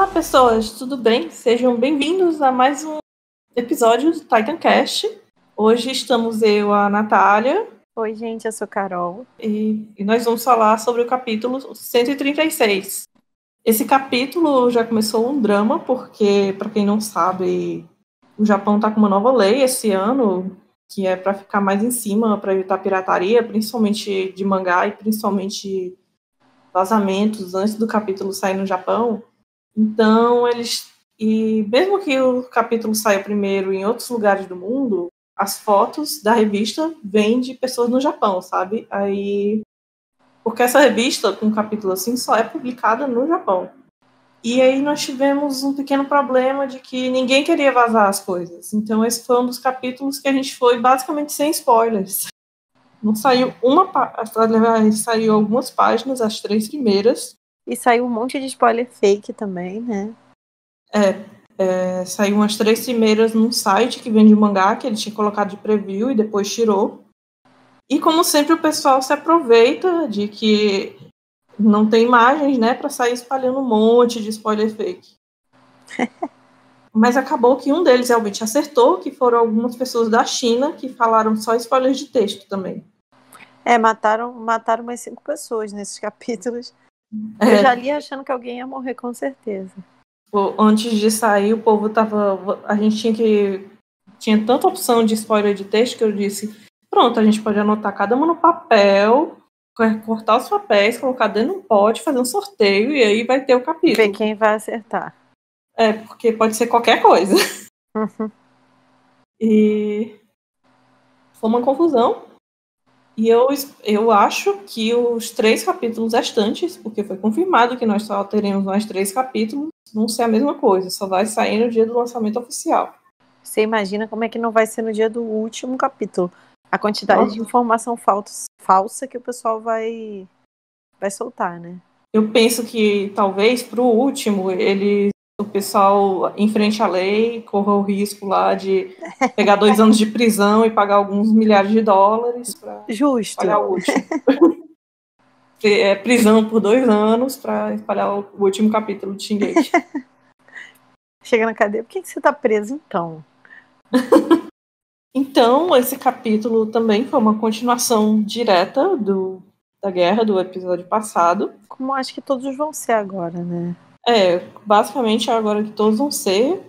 Olá, pessoas, tudo bem? Sejam bem-vindos a mais um episódio do Titancast. Hoje estamos eu, a Natália. Oi, gente, eu sou Carol. E nós vamos falar sobre o capítulo 136. Esse capítulo já começou um drama, porque, para quem não sabe, o Japão está com uma nova lei esse ano, que é para ficar mais em cima, para evitar pirataria, principalmente de mangá e principalmente vazamentos antes do capítulo sair no Japão. Então, e mesmo que o capítulo saia primeiro em outros lugares do mundo, as fotos da revista vêm de pessoas no Japão, sabe? Porque essa revista, com um capítulo assim, só é publicada no Japão. E aí nós tivemos um pequeno problema de que ninguém queria vazar as coisas. Então, esse foi um dos capítulos que a gente foi basicamente sem spoilers. Não saiu saiu algumas páginas, as 3 primeiras. E saiu um monte de spoiler fake também, né? Saiu umas 3 primeiras num site que vende mangá, que ele tinha colocado de preview e depois tirou. E como sempre o pessoal se aproveita de que não tem imagens, né, para sair espalhando um monte de spoiler fake. Mas acabou que um deles realmente acertou, que foram algumas pessoas da China que falaram só spoilers de texto também. Mataram umas 5 pessoas nesses capítulos. Eu já li achando que alguém ia morrer, com certeza. Antes de sair, o povo tava... A gente tinha tanta opção de spoiler de texto que eu disse, pronto, a gente pode anotar cada uma no papel, cortar os papéis, colocar dentro de um pote, fazer um sorteio e aí vai ter o capítulo. Ver quem vai acertar. Porque pode ser qualquer coisa. Uhum. E foi uma confusão. E eu acho que os 3 capítulos restantes, porque foi confirmado que nós só teremos mais 3 capítulos, vão ser a mesma coisa, só vai sair no dia do lançamento oficial. Você imagina como é que não vai ser no dia do último capítulo. A quantidade de informação falsa que o pessoal vai soltar, né? Eu penso que talvez pro último o pessoal enfrente a lei, corra o risco lá de pegar 2 anos de prisão e pagar alguns milhares de dólares para espalhar o último. Prisão por 2 anos para espalhar o último capítulo de Shingeki. Chega na cadeia, por que você tá preso então? Então, esse capítulo também foi uma continuação direta da guerra do episódio passado. Como acho que todos vão ser agora, né? Basicamente agora que todos vão ser.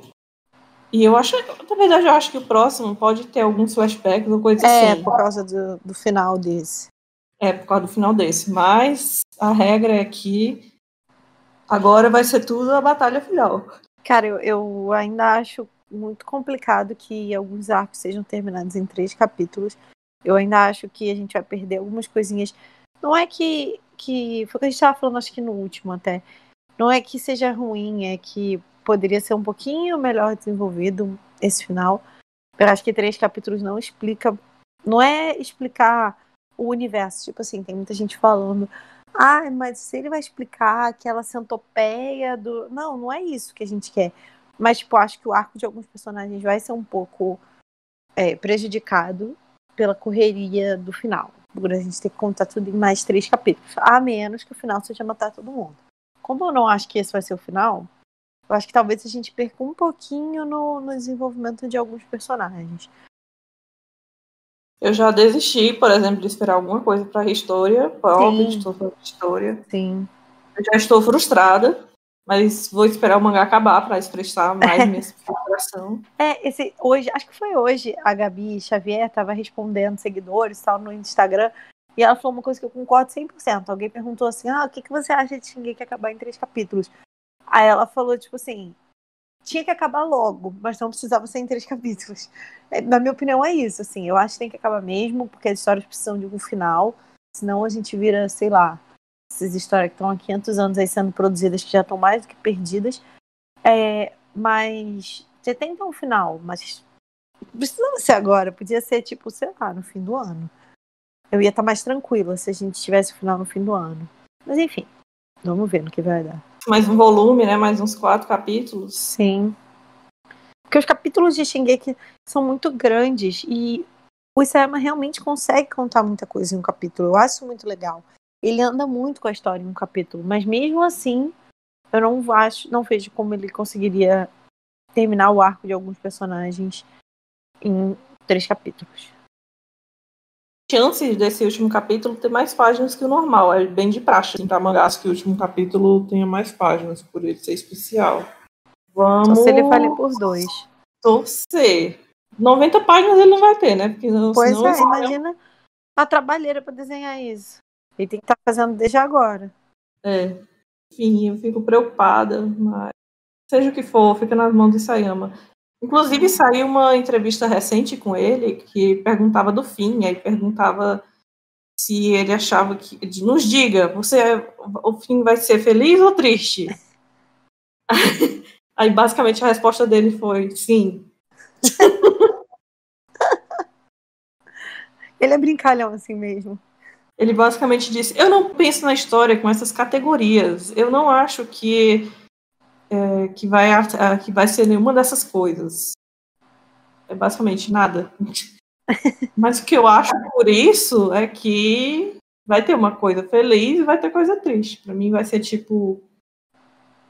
E eu acho, na verdade, eu acho que o próximo pode ter alguns flashbacks ou coisa assim. Por causa do final desse. Por causa do final desse. Mas a regra é que agora vai ser tudo a batalha final. Cara, eu ainda acho muito complicado que alguns arcos sejam terminados em 3 capítulos. Eu ainda acho que a gente vai perder algumas coisinhas. Não é que foi o que a gente estava falando, acho que no último até. Não é que seja ruim, é que poderia ser um pouquinho melhor desenvolvido esse final. Eu acho que 3 capítulos não explica. Não é explicar o universo. Tipo assim, tem muita gente falando. Mas se ele vai explicar aquela centopeia do... Não é isso que a gente quer. Mas, tipo, acho que o arco de alguns personagens vai ser um pouco prejudicado pela correria do final. Por a gente ter que contar tudo em mais 3 capítulos. A menos que o final seja matar todo mundo. Como eu não acho que esse vai ser o final, eu acho que talvez a gente perca um pouquinho no desenvolvimento de alguns personagens. Eu já desisti, por exemplo, de esperar alguma coisa para a história. História. Sim. Eu já estou frustrada, mas vou esperar o mangá acabar para expressar mais minha frustração. Hoje, acho que foi hoje, a Gabi Xavier estava respondendo seguidores tal, no Instagram, e ela falou uma coisa que eu concordo 100%. Alguém perguntou assim, o que você acha de Shingeki acabar em 3 capítulos? Aí ela falou, tipo assim, tinha que acabar logo, mas não precisava ser em 3 capítulos. Na minha opinião, é isso, assim, eu acho que tem que acabar mesmo, porque as histórias precisam de um final, senão a gente vira, sei lá, essas histórias que estão há 500 anos aí sendo produzidas, que já estão mais do que perdidas, mas você tem que ter um final, mas precisava ser agora, podia ser tipo, sei lá, no fim do ano. Eu ia estar mais tranquila se a gente tivesse o final no fim do ano. Mas enfim, vamos ver no que vai dar. Mais um volume, né? Mais uns 4 capítulos. Sim. Porque os capítulos de Shingeki são muito grandes e o Isayama realmente consegue contar muita coisa em um capítulo. Eu acho muito legal. Ele anda muito com a história em um capítulo, mas mesmo assim Eu não vejo como ele conseguiria terminar o arco de alguns personagens em 3 capítulos. Chances desse último capítulo ter mais páginas que o normal. É bem de praxe, assim, pra mangás que o último capítulo tenha mais páginas, por ele ser especial. Vamos... Só se ele fale por 2. Torcer. 90 páginas ele não vai ter, né? Porque Pois senão imagina a trabalheira pra desenhar isso. Ele tem que estar fazendo desde agora. Enfim, eu fico preocupada, mas seja o que for, fica nas mãos de Isayama. Inclusive, saiu uma entrevista recente com ele que perguntava do fim, aí perguntava se ele achava que... Nos diga, o fim vai ser feliz ou triste? Aí, basicamente, a resposta dele foi sim. Ele é brincalhão assim mesmo. Ele basicamente disse, eu não penso na história com essas categorias, eu não acho que vai ser nenhuma dessas coisas. É basicamente nada. Mas o que eu acho por isso é que vai ter uma coisa feliz e vai ter coisa triste. Para mim vai ser tipo,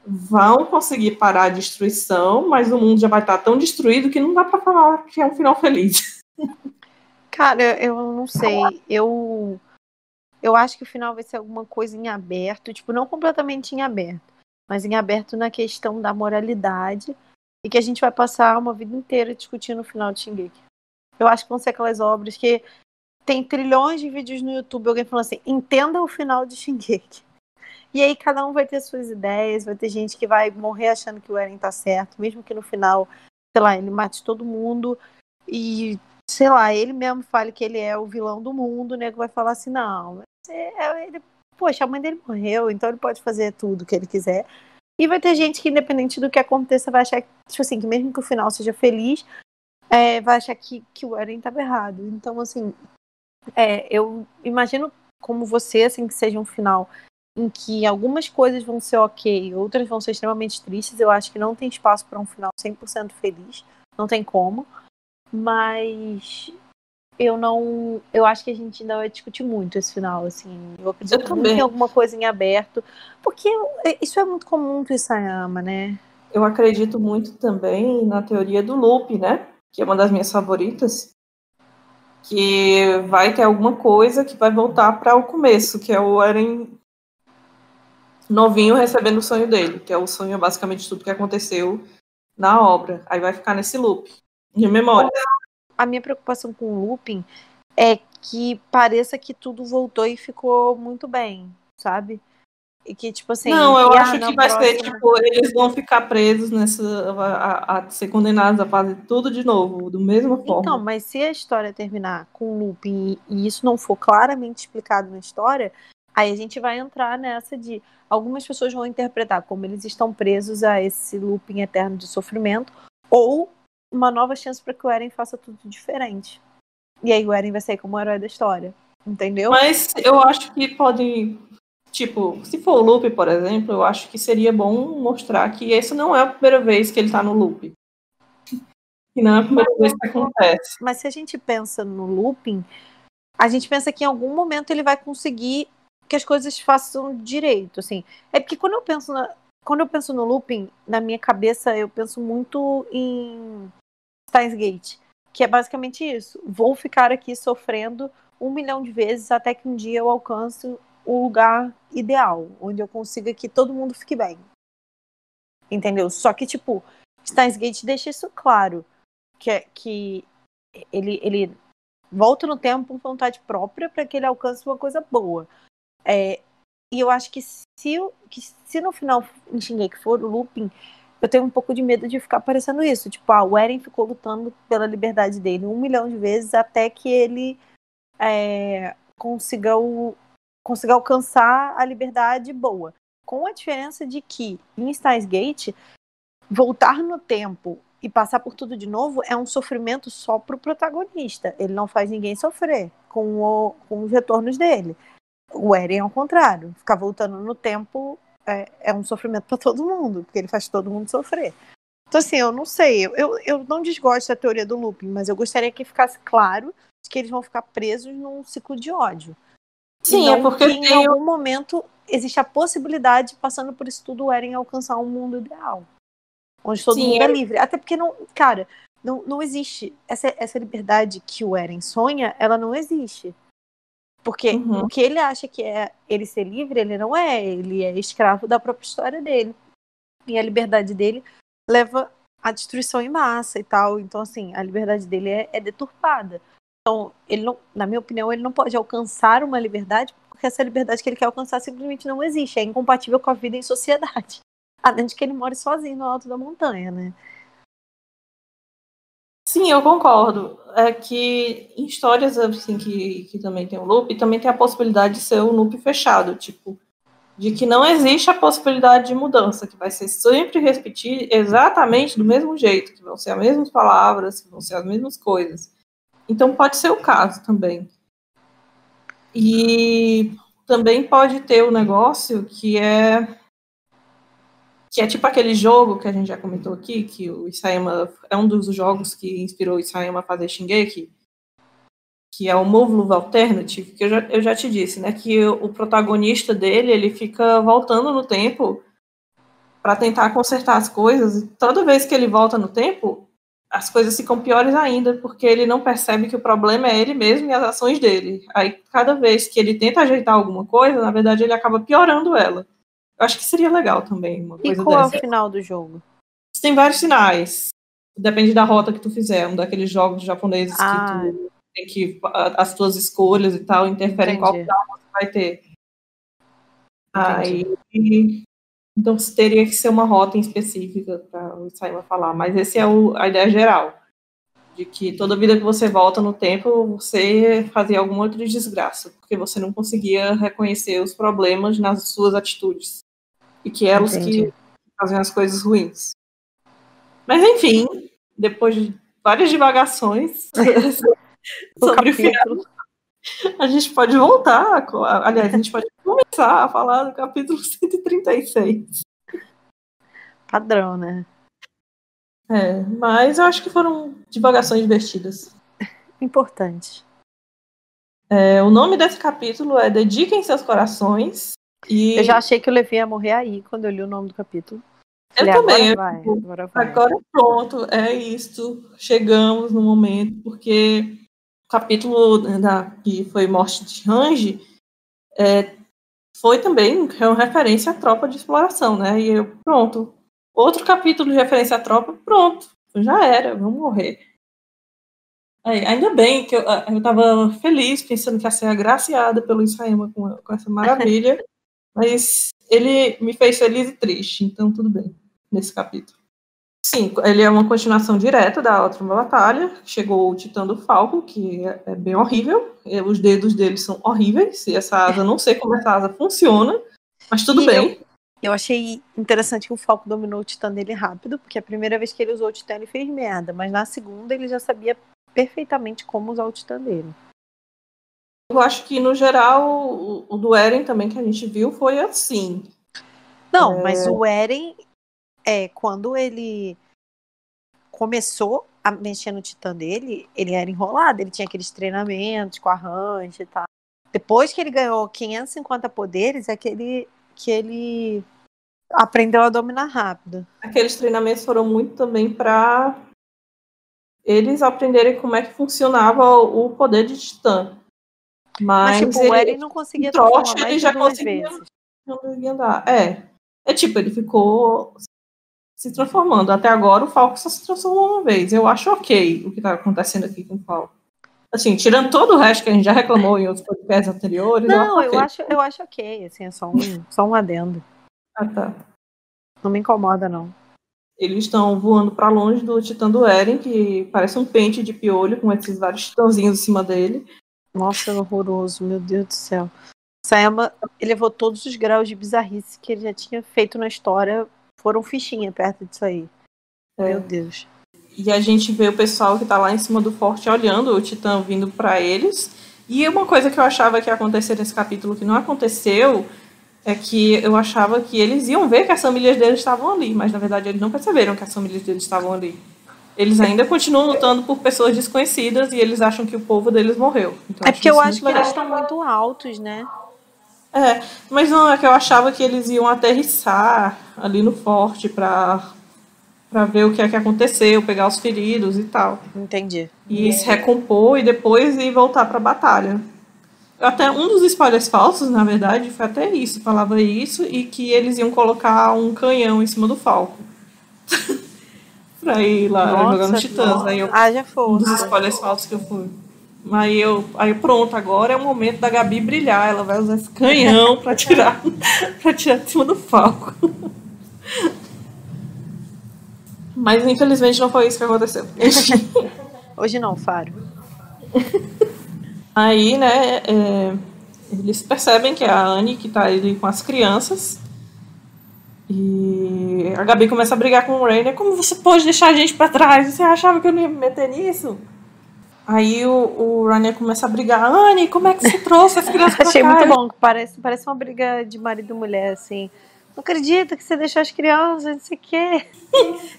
vão conseguir parar a destruição, mas o mundo já vai estar tão destruído que não dá para falar que é um final feliz. Cara, eu não sei. Eu acho que o final vai ser alguma coisa em aberto, tipo, não completamente em aberto, mas em aberto na questão da moralidade e que a gente vai passar uma vida inteira discutindo o final de Shingeki. Eu acho que vão ser aquelas obras que tem trilhões de vídeos no YouTube, alguém falando assim, entenda o final de Shingeki. E aí cada um vai ter suas ideias, vai ter gente que vai morrer achando que o Eren tá certo, mesmo que no final, sei lá, ele mate todo mundo e, sei lá, ele mesmo fale que ele é o vilão do mundo, né? Que vai falar assim, não, poxa, a mãe dele morreu, então ele pode fazer tudo que ele quiser. E vai ter gente que, independente do que aconteça, vai achar tipo assim, que mesmo que o final seja feliz, vai achar que o Eren estava errado. Então, assim, eu imagino como você, assim, que seja um final em que algumas coisas vão ser ok, outras vão ser extremamente tristes. Eu acho que não tem espaço para um final 100% feliz, não tem como. Mas eu acho que a gente ainda vai discutir muito esse final, assim. Eu acredito muito em alguma coisa em aberto, porque isso é muito comum do Isayama, né? Eu acredito muito também na teoria do loop, né? Que é uma das minhas favoritas. Que vai ter alguma coisa que vai voltar para o começo, que é o Eren novinho recebendo o sonho dele, que é o sonho basicamente de tudo que aconteceu na obra. Aí vai ficar nesse loop de memória. A minha preocupação com o looping é que pareça que tudo voltou e ficou muito bem, sabe? E que, tipo assim... Não, eu acho que vai ser, tipo, eles vão ficar presos a ser condenados a fazer tudo de novo, da mesma forma. Então, mas se a história terminar com looping e isso não for claramente explicado na história, aí a gente vai entrar nessa de... Algumas pessoas vão interpretar como eles estão presos a esse looping eterno de sofrimento, ou uma nova chance para que o Eren faça tudo diferente. E aí o Eren vai sair como o herói da história. Entendeu? Mas eu acho que pode... Tipo, se for o loop, por exemplo, eu acho que seria bom mostrar que essa não é a primeira vez que ele tá no loop. Que não é a primeira vez que acontece. Mas se a gente pensa no looping, a gente pensa que em algum momento ele vai conseguir que as coisas façam direito, assim. É porque quando eu penso no looping, na minha cabeça eu penso muito em Steins Gate, que é basicamente isso. Vou ficar aqui sofrendo 1 milhão de vezes até que um dia eu alcance o lugar ideal, onde eu consiga que todo mundo fique bem. Entendeu? Só que, tipo, Steins Gate deixa isso claro, que ele volta no tempo com vontade própria para que ele alcance uma coisa boa. E eu acho que se no final em Shingeki for o looping, eu tenho um pouco de medo de ficar parecendo isso. Tipo, o Eren ficou lutando pela liberdade dele 1 milhão de vezes até que ele consiga alcançar a liberdade boa. Com a diferença de que em Steins Gate, voltar no tempo e passar por tudo de novo é um sofrimento só pro protagonista. Ele não faz ninguém sofrer com os retornos dele. O Eren é o contrário. Ficar voltando no tempo é um sofrimento para todo mundo, porque ele faz todo mundo sofrer. Então, assim, eu não sei. Eu não desgosto da teoria do looping, mas eu gostaria que ficasse claro que eles vão ficar presos num ciclo de ódio. Sim, é porque em algum momento existe a possibilidade, passando por isso tudo, o Eren alcançar um mundo ideal. Onde todo Sim, mundo é livre. Até porque, não existe. Essa liberdade que o Eren sonha, ela não existe. Porque o que ele acha que é ele ser livre, ele não é. Ele é escravo da própria história dele. E a liberdade dele leva à destruição em massa e tal. Então, assim, a liberdade dele é deturpada. Então, ele não, na minha opinião, ele não pode alcançar uma liberdade porque essa liberdade que ele quer alcançar simplesmente não existe. É incompatível com a vida em sociedade. Além de que ele mora sozinho no alto da montanha, né? Sim, eu concordo. É que em histórias assim que também tem um loop, também tem a possibilidade de ser um loop fechado, tipo, de que não existe a possibilidade de mudança, que vai ser sempre repetir exatamente do mesmo jeito, que vão ser as mesmas palavras, que vão ser as mesmas coisas. Então pode ser o caso também. E também pode ter o negócio que é tipo aquele jogo que a gente já comentou aqui, que o Isayama é um dos jogos que inspirou o Isayama a fazer Shingeki, que é o Move Alternative, que eu já te disse, né, que o protagonista dele, ele fica voltando no tempo para tentar consertar as coisas, e toda vez que ele volta no tempo, as coisas ficam piores ainda, porque ele não percebe que o problema é ele mesmo e as ações dele. Aí, cada vez que ele tenta ajeitar alguma coisa, na verdade, ele acaba piorando ela. Eu acho que seria legal também uma coisa qual dessa. é o final do jogo? Tem vários sinais. Depende da rota que tu fizer. Um daqueles jogos japoneses que tu tem que... As tuas escolhas e tal interferem em qual final você vai ter. Aí... Então, teria que ser uma rota em específica para o Isayama falar. Mas essa é a ideia geral. De que toda vida que você volta no tempo, você fazia alguma outra desgraça. Porque você não conseguia reconhecer os problemas nas suas atitudes. E que elas que faziam as coisas ruins. Mas, enfim, depois de várias divagações sobre o final, a gente pode voltar. Aliás, a gente pode começar a falar do capítulo 136. Padrão, né? Mas eu acho que foram divagações divertidas. Importante. O nome desse capítulo é Dediquem Seus Corações. E eu já achei que o Levi ia morrer aí quando eu li o nome do capítulo. Eu também. Agora vai. Agora pronto, é isso. Chegamos no momento, porque o capítulo que foi Morte de Range foi também uma referência à tropa de exploração, né? E eu, pronto. Outro capítulo de referência à tropa, pronto. Já era, vamos morrer. Ainda bem que eu estava feliz, pensando que ia ser agraciada pelo Isayama com essa maravilha, mas ele me fez feliz e triste, então tudo bem, nesse capítulo. Sim, ele é uma continuação direta da última batalha. Chegou o Titã do Falco, que é bem horrível. Os dedos dele são horríveis. E essa asa, não sei como essa asa funciona, mas tudo bem. Eu achei interessante que o Falco dominou o Titã dele rápido, porque a primeira vez que ele usou o Titã ele fez merda, mas na segunda ele já sabia perfeitamente como usar o Titã dele. Eu acho que, no geral, o do Eren também que a gente viu foi assim. Não, mas o Eren, quando ele começou a mexer no Titã dele, ele era enrolado, ele tinha aqueles treinamentos com a Range e tal. Depois que ele ganhou 550 poderes, é que ele aprendeu a dominar rápido. Aqueles treinamentos foram muito também para eles aprenderem como é que funcionava o poder de Titã. Mas tipo, o Eren não conseguia transformar mais de 2 vezes. Não conseguia andar. Tipo, ele ficou se transformando. Até agora o Falco só se transformou uma vez. Eu acho ok o que está acontecendo aqui com o Falco. Assim, tirando todo o resto que a gente já reclamou em outros podcasts anteriores. Não, eu acho ok. Assim, é só um adendo. Ah, tá. Não me incomoda, não. Eles estão voando para longe do Titã do Eren, que parece um pente de piolho com esses vários titãzinhos em cima dele. Nossa, é horroroso, meu Deus do céu. Sayama elevou todos os graus de bizarrice que ele já tinha feito na história, foram fichinha perto disso aí. Meu Deus. E a gente vê o pessoal que tá lá em cima do forte olhando o Titã vindo para eles. E uma coisa que eu achava que ia acontecer nesse capítulo que não aconteceu é que eu achava que eles iam ver que as famílias deles estavam ali, mas na verdade eles não perceberam que as famílias deles estavam ali. Eles ainda continuam lutando por pessoas desconhecidas e eles acham que o povo deles morreu. Então, porque eu acho que eles estão muito altos, né? Mas não, é que eu achava que eles iam aterrissar ali no forte pra ver o que é que aconteceu, pegar os feridos e tal. Entendi. E se recompor e depois ir voltar pra batalha. Até um dos spoilers falsos, na verdade, foi até isso. Falava isso e que eles iam colocar um canhão em cima do Falco. Pra ir lá jogar nos Titãs. Aí haja um dos força. spoilers falsos que eu fui. Aí pronto, agora é o momento da Gabi brilhar. Ela vai usar esse canhão pra tirar, pra tirar de cima do Falco. Mas infelizmente não foi isso que aconteceu. Hoje não, Faro. Aí, né, eles percebem que é a Anne que tá ali com as crianças. E a Gabi começa a brigar com o Rainer. Como você pode deixar a gente pra trás? Você achava que eu não ia me meter nisso? Aí o Rainer começa a brigar. Anne, como é que você trouxe as crianças pra cá? Achei muito bom. Parece uma briga de marido e mulher, assim. Não acredito que você deixou as crianças, não sei o quê.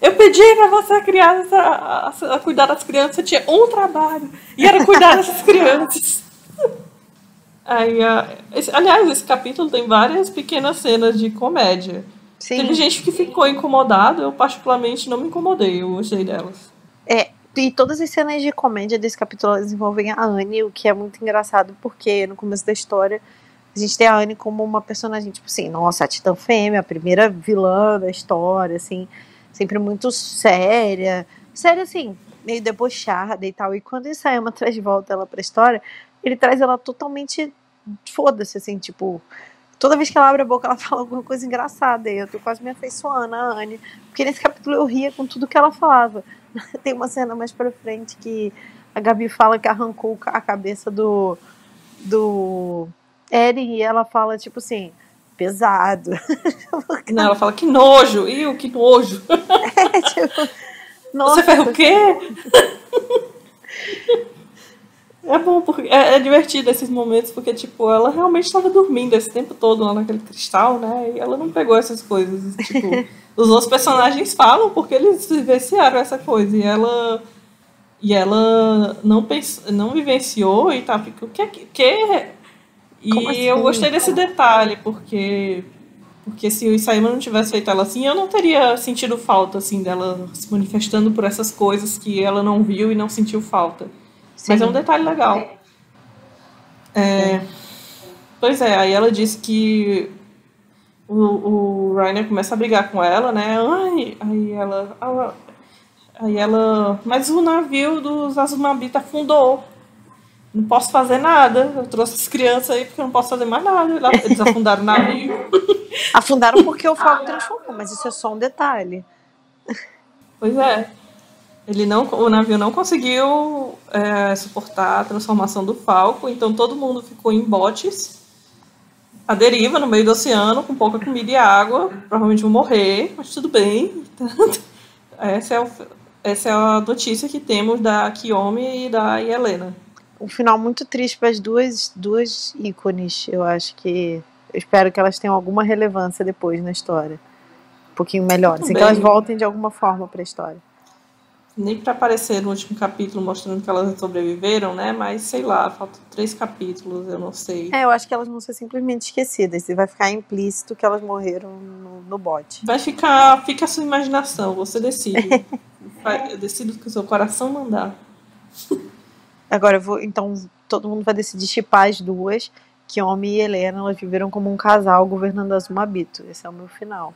Eu pedi pra você criança, a cuidar das crianças. Você tinha um trabalho. E era cuidar dessas crianças. Aí, aliás, esse capítulo tem várias pequenas cenas de comédia. Sim. Teve gente que ficou incomodada. Eu particularmente não me incomodei. Eu gostei delas. E todas as cenas de comédia desse capítulo envolvem a Anne, o que é muito engraçado, porque no começo da história a gente tem a Anne como uma personagem, tipo assim, nossa, a Titã Fêmea, a primeira vilã da história, assim, sempre muito séria, assim, meio debochada e tal. E quando o Isayama traz de volta ela pra história, ele traz ela totalmente foda-se, assim, tipo, toda vez que ela abre a boca ela fala alguma coisa engraçada, e eu tô quase me afeiçoando a Anne, porque nesse capítulo eu ria com tudo que ela falava. Tem uma cena mais pra frente que a Gabi fala que arrancou a cabeça do Eren e ela fala, tipo assim, pesado. Não, ela fala, que nojo! Que nojo! Tipo, nossa. Você fez o quê? É bom, porque é divertido esses momentos, porque, tipo, ela realmente estava dormindo esse tempo todo lá naquele cristal, né? E ela não pegou essas coisas. Tipo, os outros personagens falam porque eles vivenciaram essa coisa. E ela não vivenciou e tá, fica, o que? E assim? eu gostei desse detalhe, porque se o Isayama não tivesse feito ela assim, eu não teria sentido falta, assim, dela se manifestando por essas coisas que ela não viu e não sentiu falta. Sim. Mas é um detalhe legal. Pois é, aí ela disse que o Rainer começa a brigar com ela, né? Aí ela, mas o navio dos Azumabita afundou. Não posso fazer nada. Eu trouxe as crianças aí porque eu não posso fazer mais nada. Eles afundaram o navio. Afundaram porque o Falco transformou, mas isso é só um detalhe. Pois é. O navio não conseguiu suportar a transformação do Falco, então todo mundo ficou em botes, à deriva, no meio do oceano, com pouca comida e água. Provavelmente vão morrer, mas tudo bem. Essa é a notícia que temos da Kiyomi e da Helena. Um final muito triste para as duas ícones. Eu acho que... Eu espero que elas tenham alguma relevância depois na história. Um pouquinho melhor, assim, que elas voltem de alguma forma para a história. Nem para aparecer no último capítulo mostrando que elas sobreviveram, né? Mas sei lá, faltam 3 capítulos, eu não sei. Eu acho que elas vão ser simplesmente esquecidas. Vai ficar implícito que elas morreram no bote. Fica a sua imaginação, você decide. Decide o que o seu coração mandar. Agora então todo mundo vai decidir shippar as duas. Kiyomi e Helena, elas viveram como um casal governando Azumabito. Esse é o meu final.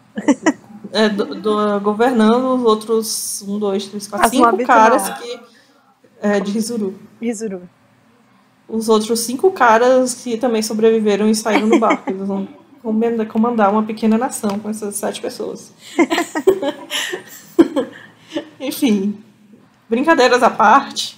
Governando os outros 1, 2, 3, 4, 5 caras que... de Rizuru. Os outros 5 caras que também sobreviveram e saíram no barco. Eles vão comandar uma pequena nação com essas 7 pessoas. Enfim, brincadeiras à parte,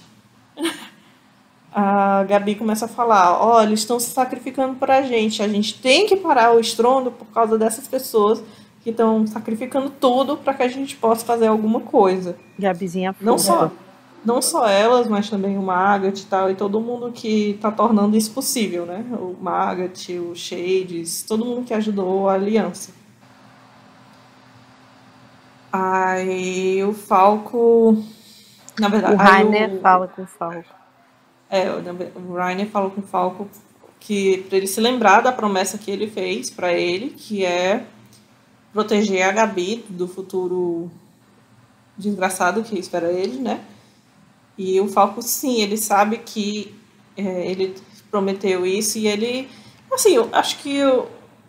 a Gabi começa a falar, eles estão se sacrificando pra gente, a gente tem que parar o estrondo por causa dessas pessoas que estão sacrificando tudo para que a gente possa fazer alguma coisa. Gabizinha não só elas, mas também o Magat e tal, e todo mundo que tá tornando isso possível, né? O Magat, o Shades, todo mundo que ajudou a aliança. Aí o Falco... Na verdade, o Rainer fala com o Falco. O Rainer fala com o Falco que para ele se lembrar da promessa que ele fez para ele, que é proteger a Gabi do futuro desgraçado que espera ele, né? E o Falco, sim, ele sabe que ele prometeu isso e ele, assim, eu acho que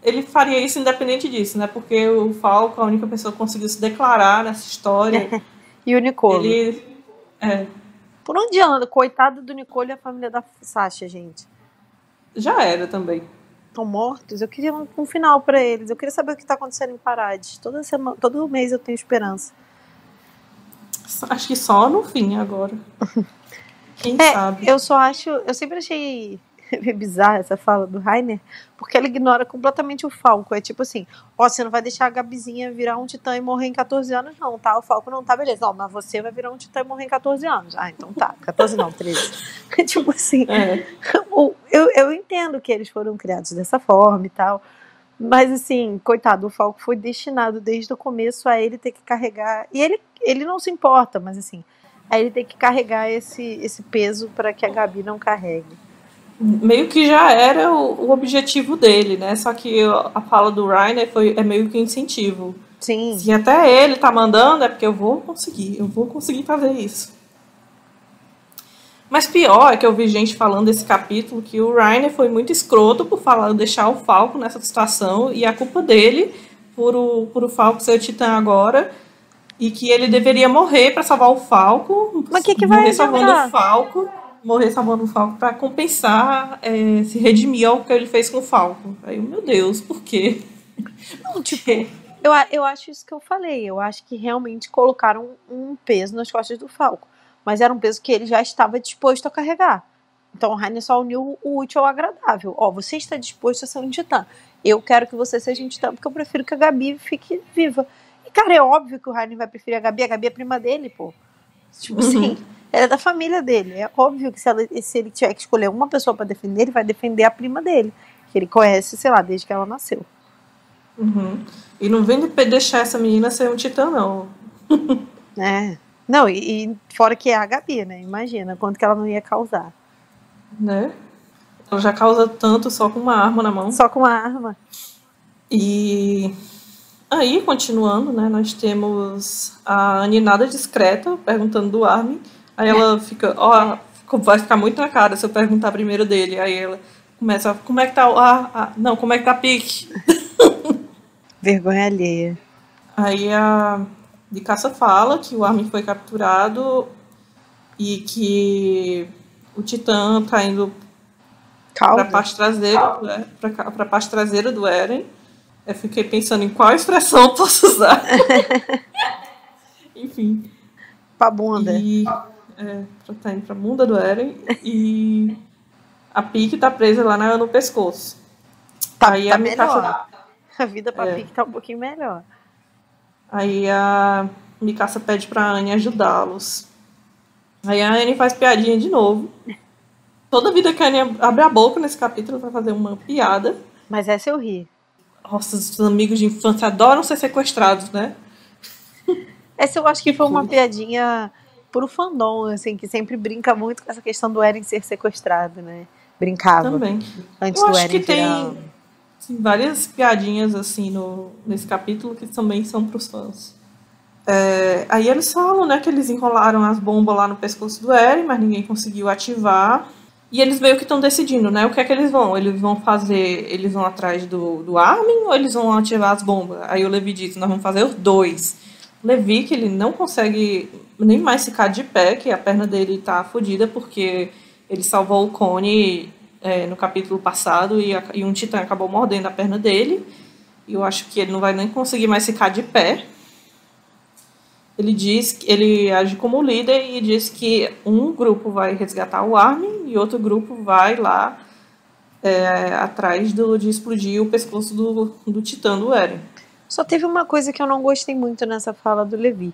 ele faria isso independente disso, né? Porque o Falco, a única pessoa que conseguiu se declarar nessa história. E o Nicolo. Ele. Por onde anda? Coitado do Nicolo e a família da Sasha, gente. Já era também. Estão mortos? Eu queria um final para eles. Eu queria saber o que está acontecendo em Parades. Todo mês eu tenho esperança. Acho que só no fim agora. Quem sabe? Eu sempre achei bizarra essa fala do Rainer, porque ela ignora completamente o Falco. É tipo assim, você não vai deixar a Gabizinha virar um titã e morrer em 14 anos, não, tá? O Falco não tá, beleza. Não, mas você vai virar um titã e morrer em 14 anos. Ah, então tá. 14 não, 13. Tipo assim, eu entendo que eles foram criados dessa forma e tal, mas assim, coitado, o Falco foi destinado desde o começo a ele ter que carregar, e ele não se importa, mas assim, a ele ter que carregar esse peso para que a Gabi não carregue. Meio que já era o objetivo dele, né? Só que a fala do Rainer é meio que incentivo. Sim. Se até ele tá mandando, é porque eu vou conseguir fazer isso. Mas pior é que eu vi gente falando desse capítulo que o Rainer foi muito escroto por deixar o Falco nessa situação, e a culpa dele por o Falco ser o Titã agora, e que ele deveria morrer para salvar o Falco. Mas que vai morrer salvando o Falco para compensar, se redimir ao que ele fez com o Falco. Aí, meu Deus, por quê? Não, tipo, eu acho isso que eu falei. Eu acho que realmente colocaram um peso nas costas do Falco. Mas era um peso que ele já estava disposto a carregar. Então o Rainer só uniu o útil ao agradável. Você está disposto a ser um titã. Eu quero que você seja um titã porque eu prefiro que a Gabi fique viva. E, cara, é óbvio que o Rainer vai preferir a Gabi. A Gabi é prima dele, pô. Tipo assim, ela é da família dele. É óbvio que se ele tiver que escolher uma pessoa para defender, ele vai defender a prima dele. Que ele conhece, sei lá, desde que ela nasceu. E não vem deixar essa menina ser um titã, não. Não, e fora que é a Gabi, né? Imagina quanto que ela não ia causar. Né? Ela já causa tanto só com uma arma na mão. Só com uma arma. E aí, continuando, né? Nós temos a Annie nada discreta perguntando do Armin. Aí ela fica, vai ficar muito na cara se eu perguntar primeiro dele. Aí ela começa, como é que tá não, como é que tá a Pique? Vergonha alheia. Aí a Mikasa fala que o Armin foi capturado e que o Titã tá indo para a parte traseira do Eren. Eu fiquei pensando em qual expressão eu posso usar. Enfim. Pra bunda. Tá indo pra bunda do Eren. E a Pique tá presa lá no pescoço. Aí tá melhor. A vida pra Pique tá um pouquinho melhor. Aí a Mikasa pede pra Anne ajudá-los. Aí a Anne faz piadinha de novo. Toda vida que a Anne abre a boca nesse capítulo vai fazer uma piada. Mas essa eu ri. Nossa, os amigos de infância adoram ser sequestrados, né? Essa eu acho que foi uma piadinha pro fandom, assim, que sempre brinca muito com essa questão do Eren ser sequestrado, né? Brincava. Também. Antes do Eren que tem várias piadinhas, assim, nesse capítulo que também são pros fãs. Aí eles falam, né, que eles enrolaram as bombas lá no pescoço do Eren, mas ninguém conseguiu ativar. E eles meio que estão decidindo, né? O que é que eles vão? Eles vão atrás do Armin ou eles vão ativar as bombas? Aí o Levi diz, nós vamos fazer os dois. O Levi, que ele não consegue nem mais ficar de pé, que a perna dele tá fodida, porque ele salvou o Connie no capítulo passado e um titã acabou mordendo a perna dele. E eu acho que ele não vai nem conseguir mais ficar de pé. Ele age como líder e diz que um grupo vai resgatar o Armin e outro grupo vai lá atrás de explodir o pescoço do titã do Eren. Só teve uma coisa que eu não gostei muito nessa fala do Levi.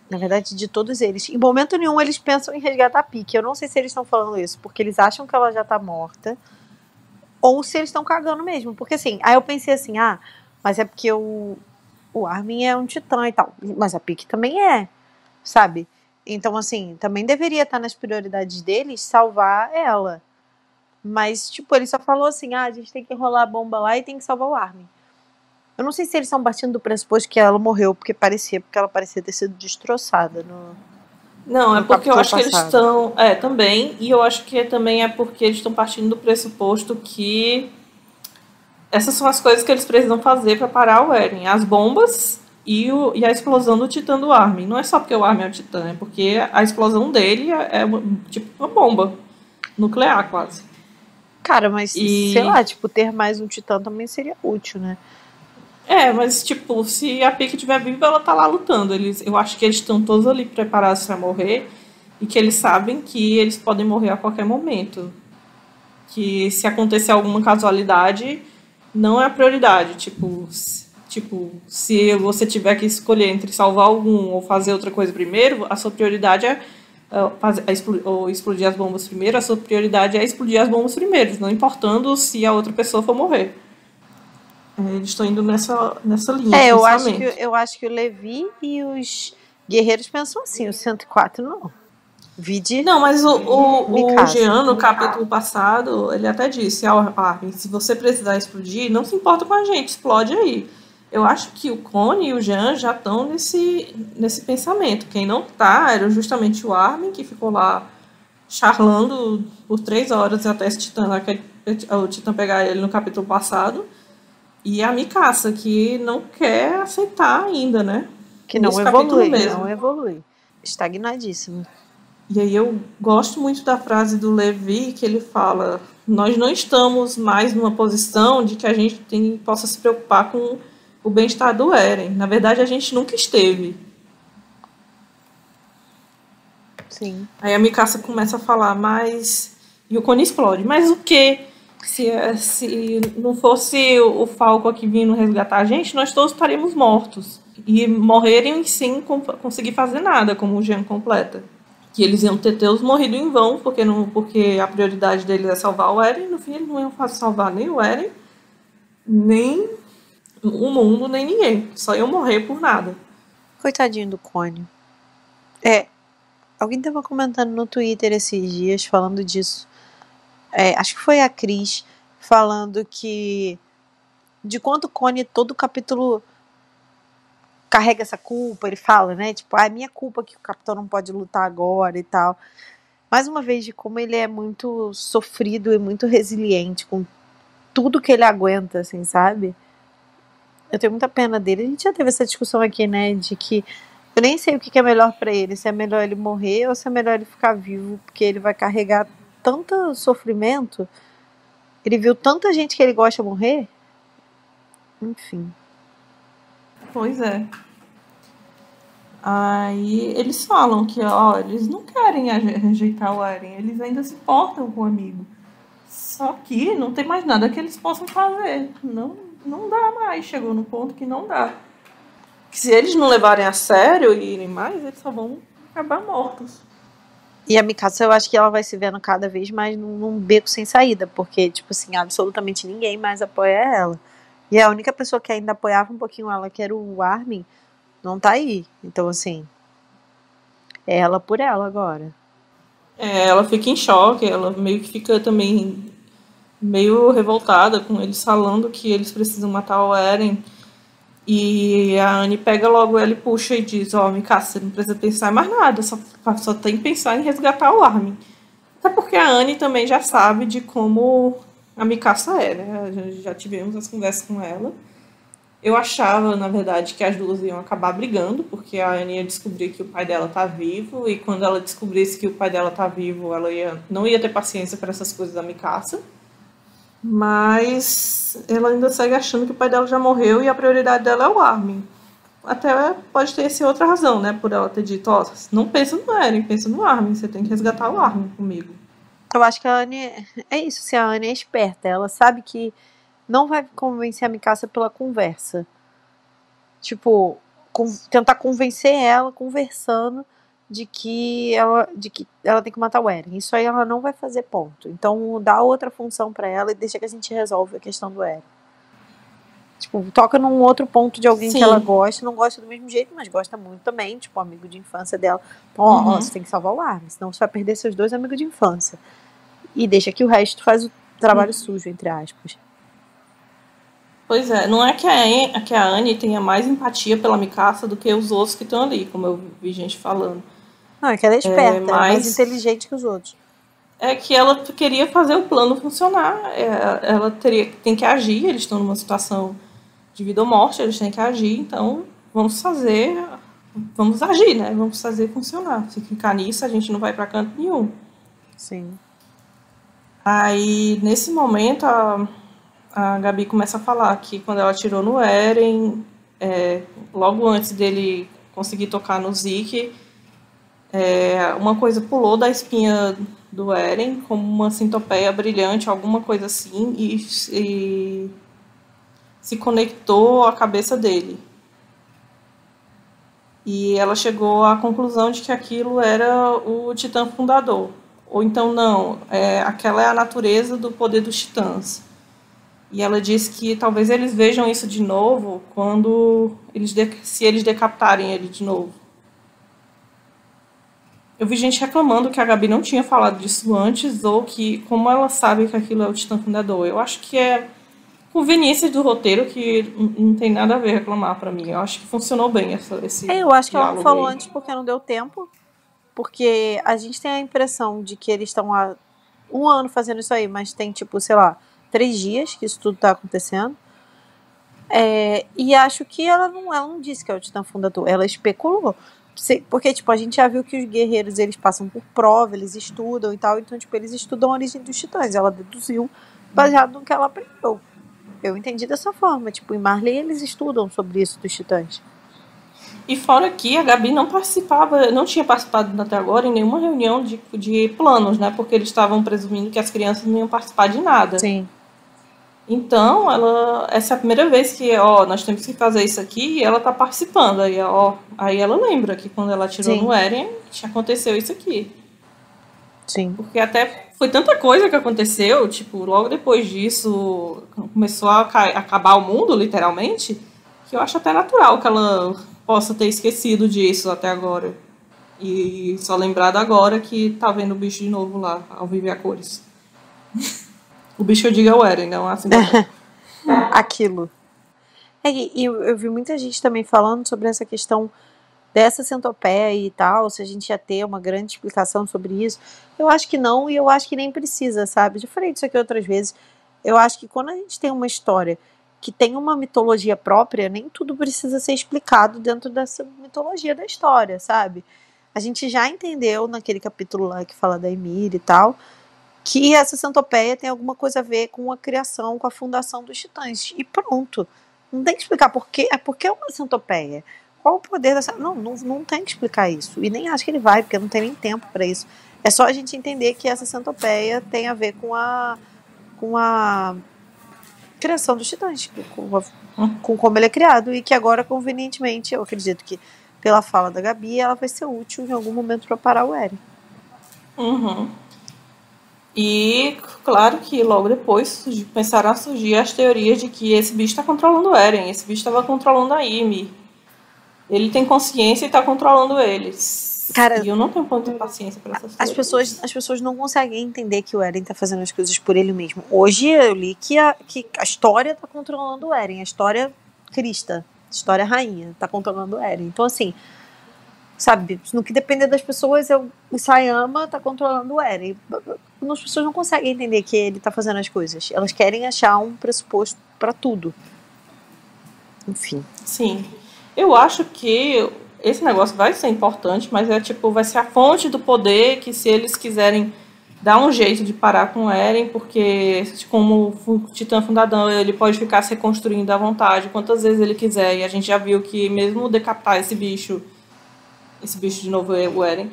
Na verdade, de todos eles. Em momento nenhum eles pensam em resgatar a Pique. Eu não sei se eles estão falando isso porque eles acham que ela já tá morta ou se eles estão cagando mesmo. Porque assim, aí eu pensei assim, mas é porque o Armin é um titã e tal. Mas a Pique também sabe? Então, assim, também deveria estar nas prioridades deles salvar ela. Mas, tipo, ele só falou assim, a gente tem que rolar a bomba lá e tem que salvar o Armin. Eu não sei se eles estão partindo do pressuposto que ela morreu, porque ela parecia ter sido destroçada Não, é no porque eu capítulo acho que eles passado. estão... também. E eu acho que também é porque eles estão partindo do pressuposto que essas são as coisas que eles precisam fazer para parar o Eren. As bombas e a explosão do Titã do Armin. Não é só porque o Armin é o Titã, é porque a explosão dele tipo uma bomba nuclear, quase. Cara, mas sei lá, tipo, ter mais um Titã também seria útil, né? Mas tipo, se a Pieck estiver viva, ela tá lá lutando. Eu acho que eles estão todos ali preparados para morrer e que eles sabem que eles podem morrer a qualquer momento. Que se acontecer alguma casualidade, não é a prioridade. Tipo, se você tiver que escolher entre salvar algum ou fazer outra coisa primeiro, a sua prioridade é explodir as bombas primeiro, a sua prioridade é explodir as bombas primeiro, não importando se a outra pessoa for morrer. Eles estão indo nessa linha de pensamento. Eu acho que o Levi e os guerreiros pensam assim, o 104 não. Não, mas o Jean, no capítulo passado, ele até disse, Armin, se você precisar explodir, não se importa com a gente, explode aí. Eu acho que o Connie e o Jean já estão nesse pensamento. Quem não tá era justamente o Armin, que ficou lá charlando por 3 horas até o Titã pegar ele no capítulo passado. E a Mikasa, que não quer aceitar ainda, né? Que não evolui. Estagnadíssimo. E aí eu gosto muito da frase do Levi, que ele fala: nós não estamos mais numa posição de que a gente possa se preocupar com o bem-estar do Eren. Na verdade, a gente nunca esteve. Sim. Aí a Mikasa começa a falar, mas... E o Connie explode. Mas o quê? Se não fosse o Falco aqui vindo resgatar a gente, nós todos estaríamos mortos. E morreriam sem conseguir fazer nada, como o Jean completa. Que eles iam ter todos morrido em vão, porque a prioridade deles é salvar o Eren. No fim, eles não iam salvar nem o Eren, nem o mundo, nem ninguém. Só iam morrer por nada. Coitadinho do Connie. Alguém estava comentando no Twitter esses dias, falando disso. Acho que foi a Cris, falando que de quanto o Connie todo capítulo carrega essa culpa, ele fala, né? Tipo, é minha culpa que o capitão não pode lutar agora e tal. Mais uma vez, de como ele é muito sofrido e muito resiliente com tudo que ele aguenta, assim, sabe? Eu tenho muita pena dele. A gente já teve essa discussão aqui, né? De que eu nem sei o que é melhor pra ele. Se é melhor ele morrer ou se é melhor ele ficar vivo. Porque ele vai carregar tanto sofrimento. Ele viu tanta gente que ele gosta morrer. Enfim. Pois é. Aí eles falam que, eles não querem rejeitar o Eren, eles ainda se portam com o amigo. Só que não tem mais nada que eles possam fazer. Não dá mais, chegou no ponto que não dá. Se eles não levarem a sério e irem mais, eles só vão acabar mortos. E a Mikasa, eu acho que ela vai se vendo cada vez mais num beco sem saída, porque, tipo assim, absolutamente ninguém mais apoia ela. E a única pessoa que ainda apoiava um pouquinho ela, que era o Armin, não tá aí. Então, assim, é ela por ela agora. Ela fica em choque, ela meio que fica também meio revoltada com eles falando que eles precisam matar o Eren. E a Anne pega logo ela e puxa e diz, Mikasa, você não precisa pensar em mais nada, só tem que pensar em resgatar o Armin. Até porque a Anne também já sabe de como a Mikasa é, né? Já tivemos as conversas com ela. Eu achava, na verdade, que as duas iam acabar brigando, porque a Anne ia descobrir que o pai dela tá vivo, e quando ela descobrisse que o pai dela tá vivo, ela não ia ter paciência para essas coisas da Mikasa. Mas ela ainda segue achando que o pai dela já morreu e a prioridade dela é o Armin. Até pode ter essa outra razão, né? Por ela ter dito, não pensa no Eren, pensa no Armin, você tem que resgatar o Armin comigo. Eu acho que a Anne... É isso, se a Anne é esperta, ela sabe que não vai convencer a Mikasa pela conversa. Tipo, tentar convencer ela, conversando, de que ela tem que matar o Eren. Isso aí ela não vai fazer, ponto. Então dá outra função pra ela e deixa que a gente resolve a questão do Eren. Tipo, toca num outro ponto de alguém que ela gosta, não gosta do mesmo jeito, mas gosta muito também, tipo, amigo de infância dela. Então, você tem que salvar o Armin, senão você vai perder seus 2 amigos de infância. E deixa que o resto faz o trabalho sujo, entre aspas. Pois é, não é que a Anne tenha mais empatia pela Mikasa do que os outros que estão ali, como eu vi gente falando. Não, é que ela é esperta, ela é mais mas inteligente que os outros. é que ela queria fazer o plano funcionar. Ela tem que agir, eles estão numa situação de vida ou morte, eles têm que agir, então vamos agir, né? Vamos fazer funcionar. Se ficar nisso, a gente não vai para canto nenhum. Sim. Aí, nesse momento, a Gabi começa a falar que quando ela atirou no Eren, logo antes dele conseguir tocar no Zeke, uma coisa pulou da espinha do Eren, como uma centopeia brilhante, alguma coisa assim, e se conectou à cabeça dele. E ela chegou à conclusão de que aquilo era o Titã Fundador. Ou então não, aquela é a natureza do poder dos Titãs. E ela disse que talvez eles vejam isso de novo se eles decapitarem ele de novo. Eu vi gente reclamando que a Gabi não tinha falado disso antes, ou que como ela sabe que aquilo é o Titã Fundador. Eu acho que é conveniência do roteiro que não tem nada a ver reclamar pra mim. Eu acho que funcionou bem esse Eu acho que ela não falou aí. antes porque não deu tempo. Porque a gente tem a impressão de que eles estão há 1 ano fazendo isso aí, mas tem, tipo, sei lá, 3 dias que isso tudo tá acontecendo. E acho que ela não disse que é o Titã Fundador, ela especulou. Porque, tipo, a gente já viu que os guerreiros, eles passam por prova, eles estudam e tal, então, tipo, eles estudam a origem dos titãs. Ela deduziu baseado no que ela aprendeu. Eu entendi dessa forma, tipo, em Marley eles estudam sobre isso dos titãs. E fora que a Gabi não tinha participado até agora em nenhuma reunião de planos, né? Porque eles estavam presumindo que as crianças não iam participar de nada. Sim. Então, essa é a primeira vez que, nós temos que fazer isso aqui, e ela tá participando. Aí ela lembra que quando ela tirou no Eren, aconteceu isso aqui. Sim. Porque até foi tanta coisa que aconteceu, tipo, logo depois disso, começou a acabar o mundo, literalmente, que eu acho até natural que ela possa ter esquecido disso até agora. E só lembrado agora que tá vendo o bicho de novo lá, ao vivo e a cores. O bicho que eu digo é o Eren, não assim. Aquilo. E eu vi muita gente também falando sobre essa questão dessa centopeia e tal, se a gente ia ter uma grande explicação sobre isso. Eu acho que não, e eu acho que nem precisa, sabe? Já falei disso aqui outras vezes. Eu acho que quando a gente tem uma história que tem uma mitologia própria, nem tudo precisa ser explicado dentro dessa mitologia da história, sabe? A gente já entendeu naquele capítulo lá que fala da Ymir e tal, que essa centopeia tem alguma coisa a ver com a criação, com a fundação dos titãs. E pronto. Não tem que explicar por que é uma centopeia. Qual o poder dessa... Não tem que explicar isso. E nem acho que ele vai, porque não tem nem tempo para isso. É só a gente entender que essa centopeia tem a ver com a criação dos titãs, com como ele é criado, e que agora, convenientemente, eu acredito que, pela fala da Gabi, ela vai ser útil em algum momento para parar o Eren. Uhum. E, claro que logo depois começaram a surgir as teorias de que esse bicho está controlando o Eren, esse bicho estava controlando a Ymir. Ele tem consciência e está controlando eles. Cara, e eu não tenho ponto de paciência para essas coisas. As pessoas não conseguem entender que o Eren tá fazendo as coisas por ele mesmo. Hoje eu li que a história tá controlando o Eren. A história crista, a história rainha, tá controlando o Eren. Então, assim, sabe, no que depender das pessoas, o Sayama tá controlando o Eren. As pessoas não conseguem entender que ele tá fazendo as coisas. Elas querem achar um pressuposto para tudo. Enfim. Sim. Eu acho que esse negócio vai ser importante, mas vai ser a fonte do poder que, se eles quiserem dar um jeito de parar com o Eren, porque como o Titã Fundador, ele pode ficar se reconstruindo à vontade, quantas vezes ele quiser, e a gente já viu que mesmo decapitar esse bicho de novo é o Eren,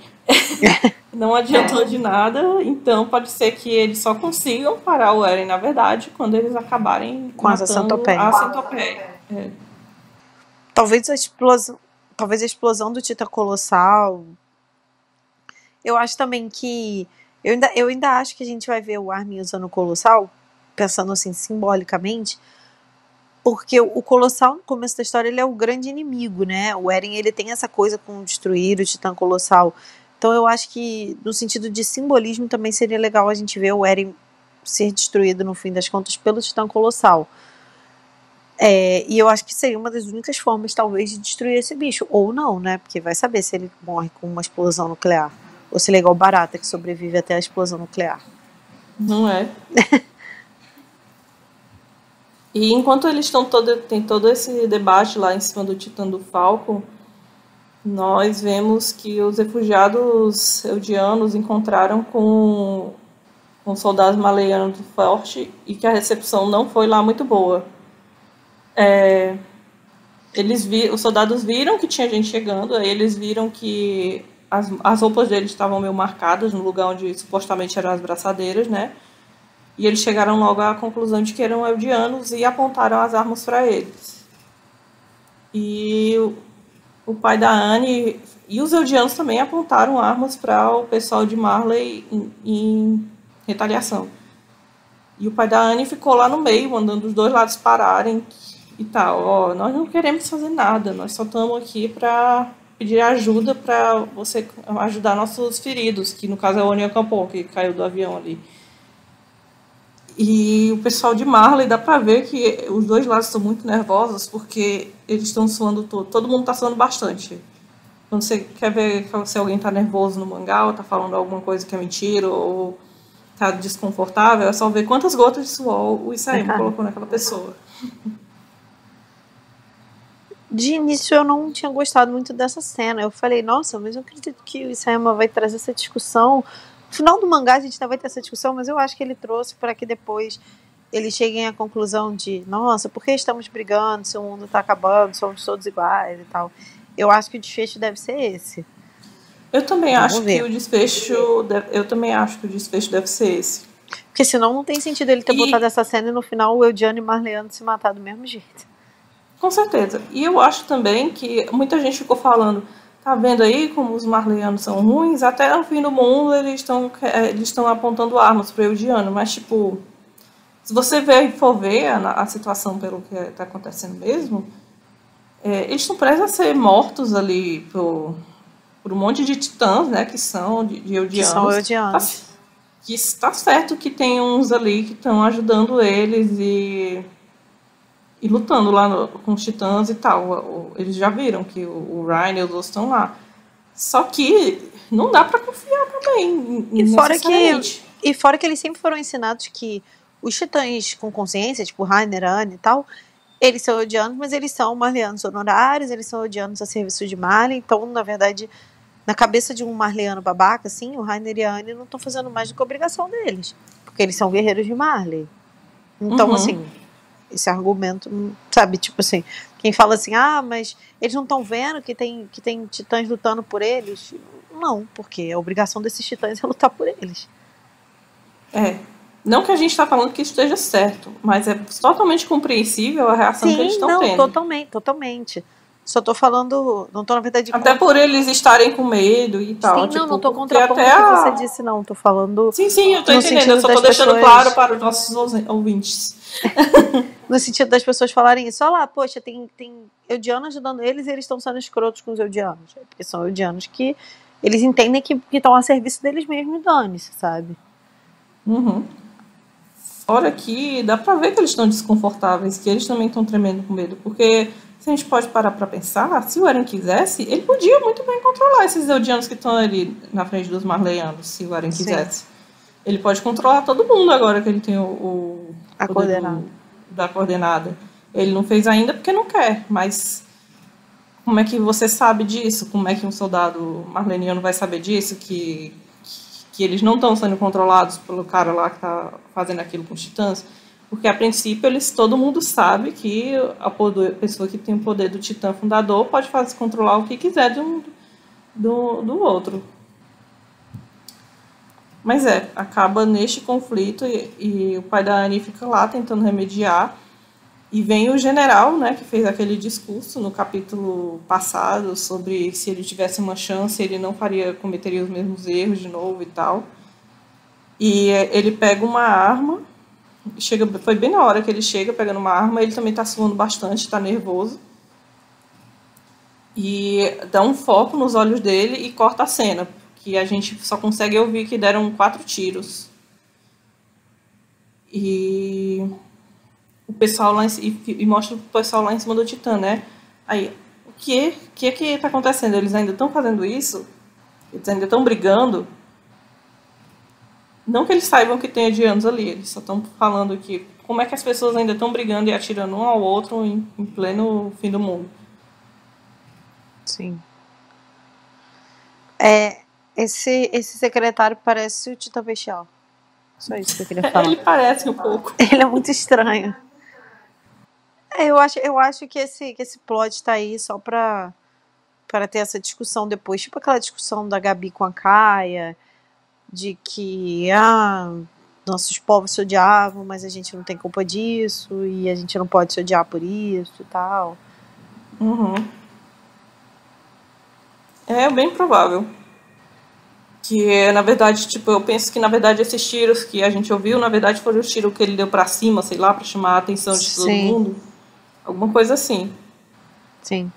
não adiantou de nada, então pode ser que eles só consigam parar o Eren, na verdade, quando eles acabarem com a centopeia. Talvez a explosão do Titã Colossal. Eu acho também que... Eu ainda acho que a gente vai ver o Armin usando o Colossal, pensando assim, simbolicamente, porque o Colossal, no começo da história, ele é o grande inimigo, né? O Eren, ele tem essa coisa com destruir o Titã Colossal Então eu acho que, no sentido de simbolismo, também seria legal a gente ver o Eren ser destruído, no fim das contas, pelo Titã Colossal. E eu acho que seria uma das únicas formas, talvez, de destruir esse bicho. Ou não, né? Porque vai saber se ele morre com uma explosão nuclear. Ou se ele é igual barata, que sobrevive até a explosão nuclear. Não é? E enquanto eles tem todo esse debate lá em cima do Titã do Falcon, nós vemos que os refugiados eldianos encontraram com soldados maleanos do Forte e que a recepção não foi lá muito boa. Os soldados viram que tinha gente chegando, aí eles viram que as roupas deles estavam meio marcadas no lugar onde supostamente eram as braçadeiras, né? E eles chegaram logo à conclusão de que eram eldianos e apontaram as armas para eles. E o pai da Anne e os eldianos também apontaram armas para o pessoal de Marley em retaliação. E o pai da Anne ficou lá no meio, mandando os dois lados pararem e tal. Nós não queremos fazer nada, nós só estamos aqui para pedir ajuda para você ajudar nossos feridos, que no caso é o Onion Campon, que caiu do avião ali. E o pessoal de Marley, dá pra ver que os dois lados estão muito nervosos, porque eles estão suando todo mundo tá suando bastante. Quando você quer ver se alguém tá nervoso no mangá, ou tá falando alguma coisa que é mentira, ou tá desconfortável, é só ver quantas gotas de suor o Isayama colocou naquela pessoa. De início eu não tinha gostado muito dessa cena. Eu falei, nossa, mas eu acredito que o Isayama vai trazer essa discussão. No final do mangá a gente ainda vai ter essa discussão, mas eu acho que ele trouxe para que depois eles cheguem à conclusão de, nossa, por que estamos brigando se o mundo está acabando, somos todos iguais e tal. Eu acho que o desfecho deve ser esse. Eu também acho que o desfecho deve ser esse. Porque senão não tem sentido ele ter botado essa cena e no final o Eldiano e Marleano se matar do mesmo jeito. Com certeza. E eu acho também que muita gente ficou falando, tá vendo aí como os marleanos são ruins? Até no fim do mundo eles estão apontando armas para o Eldiano, mas tipo, se você for ver a situação pelo que está acontecendo mesmo, eles estão prestes a ser mortos ali por um monte de titãs, né, que são de Eldianos. Que são Eldianos. Que está certo que tem uns ali que estão ajudando eles e lutando lá com os titãs e tal. Eles já viram que o Ryan e os outros estão lá. Só que não dá pra confiar também. E fora que eles sempre foram ensinados que os titãs com consciência, tipo Rainer, Anne e tal, eles são odianos, mas eles são marleanos honorários, eles são odianos a serviço de Marley. Então, na verdade, na cabeça de um marleano babaca, assim, o Rainer e a Anne não estão fazendo mais do que a obrigação deles. Porque eles são guerreiros de Marley. Então, assim, esse argumento, sabe, tipo assim, quem fala assim, mas eles não estão vendo que tem titãs lutando por eles? Não, porque a obrigação desses titãs é lutar por eles. Não que a gente está falando que isso esteja certo, mas é totalmente compreensível a reação que eles estão tendo. Totalmente. Só tô falando, não tô na verdade... Até por eles estarem com medo e tal. Sim, não tô contrapondo o que você disse, não. Tô falando... Sim, eu tô entendendo. Eu só tô deixando claro para os nossos ouvintes. No sentido das pessoas falarem isso. Olha lá, poxa, tem eldianos ajudando eles e eles estão sendo escrotos com os eldianos. Porque são eldianos que eles entendem que estão a serviço deles mesmos e dane-se, sabe? Fora que dá pra ver que eles estão desconfortáveis, que eles também estão tremendo com medo. Porque... se a gente pode parar para pensar, se o Eren quisesse, ele podia muito bem controlar esses eldianos que estão ali na frente dos marleanos, se o Eren quisesse. Ele pode controlar todo mundo agora que ele tem a coordenada. Da coordenada. Ele não fez ainda porque não quer, mas como é que você sabe disso? Como é que um soldado marleniano vai saber disso? Que eles não estão sendo controlados pelo cara lá que está fazendo aquilo com os titãs? Porque, a princípio, todo mundo sabe que a pessoa que tem o poder do titã fundador pode controlar o que quiser do outro. Mas acaba neste conflito e o pai da Annie fica lá tentando remediar. E vem o general, né, que fez aquele discurso no capítulo passado sobre se ele tivesse uma chance, ele não cometeria os mesmos erros de novo e tal. E ele pega uma arma... foi bem na hora que ele chega pegando uma arma, ele também tá suando bastante, tá nervoso. E dá um foco nos olhos dele e corta a cena. que a gente só consegue ouvir que deram 4 tiros. E o pessoal lá e mostra o pessoal lá em cima do Titã, né? Aí, o que tá acontecendo? Eles ainda estão fazendo isso? Eles ainda estão brigando? Não que eles saibam que tem edianos ali, eles só estão falando que como é que as pessoas ainda estão brigando e atirando um ao outro em pleno fim do mundo. Sim. Esse secretário parece o Titã Bestial. Só isso que eu queria falar. Ele parece um pouco. Ele é muito estranho. Eu acho que esse plot tá aí só pra ter essa discussão depois. Tipo aquela discussão da Gabi com a Kaia, de que nossos povos se odiavam, mas a gente não tem culpa disso, e a gente não pode se odiar por isso e tal. Uhum. É bem provável. Que, na verdade, tipo, eu penso que, na verdade, esses tiros que a gente ouviu, na verdade, foram os tiros que ele deu pra cima, sei lá, pra chamar a atenção de todo mundo. Alguma coisa assim. Sim.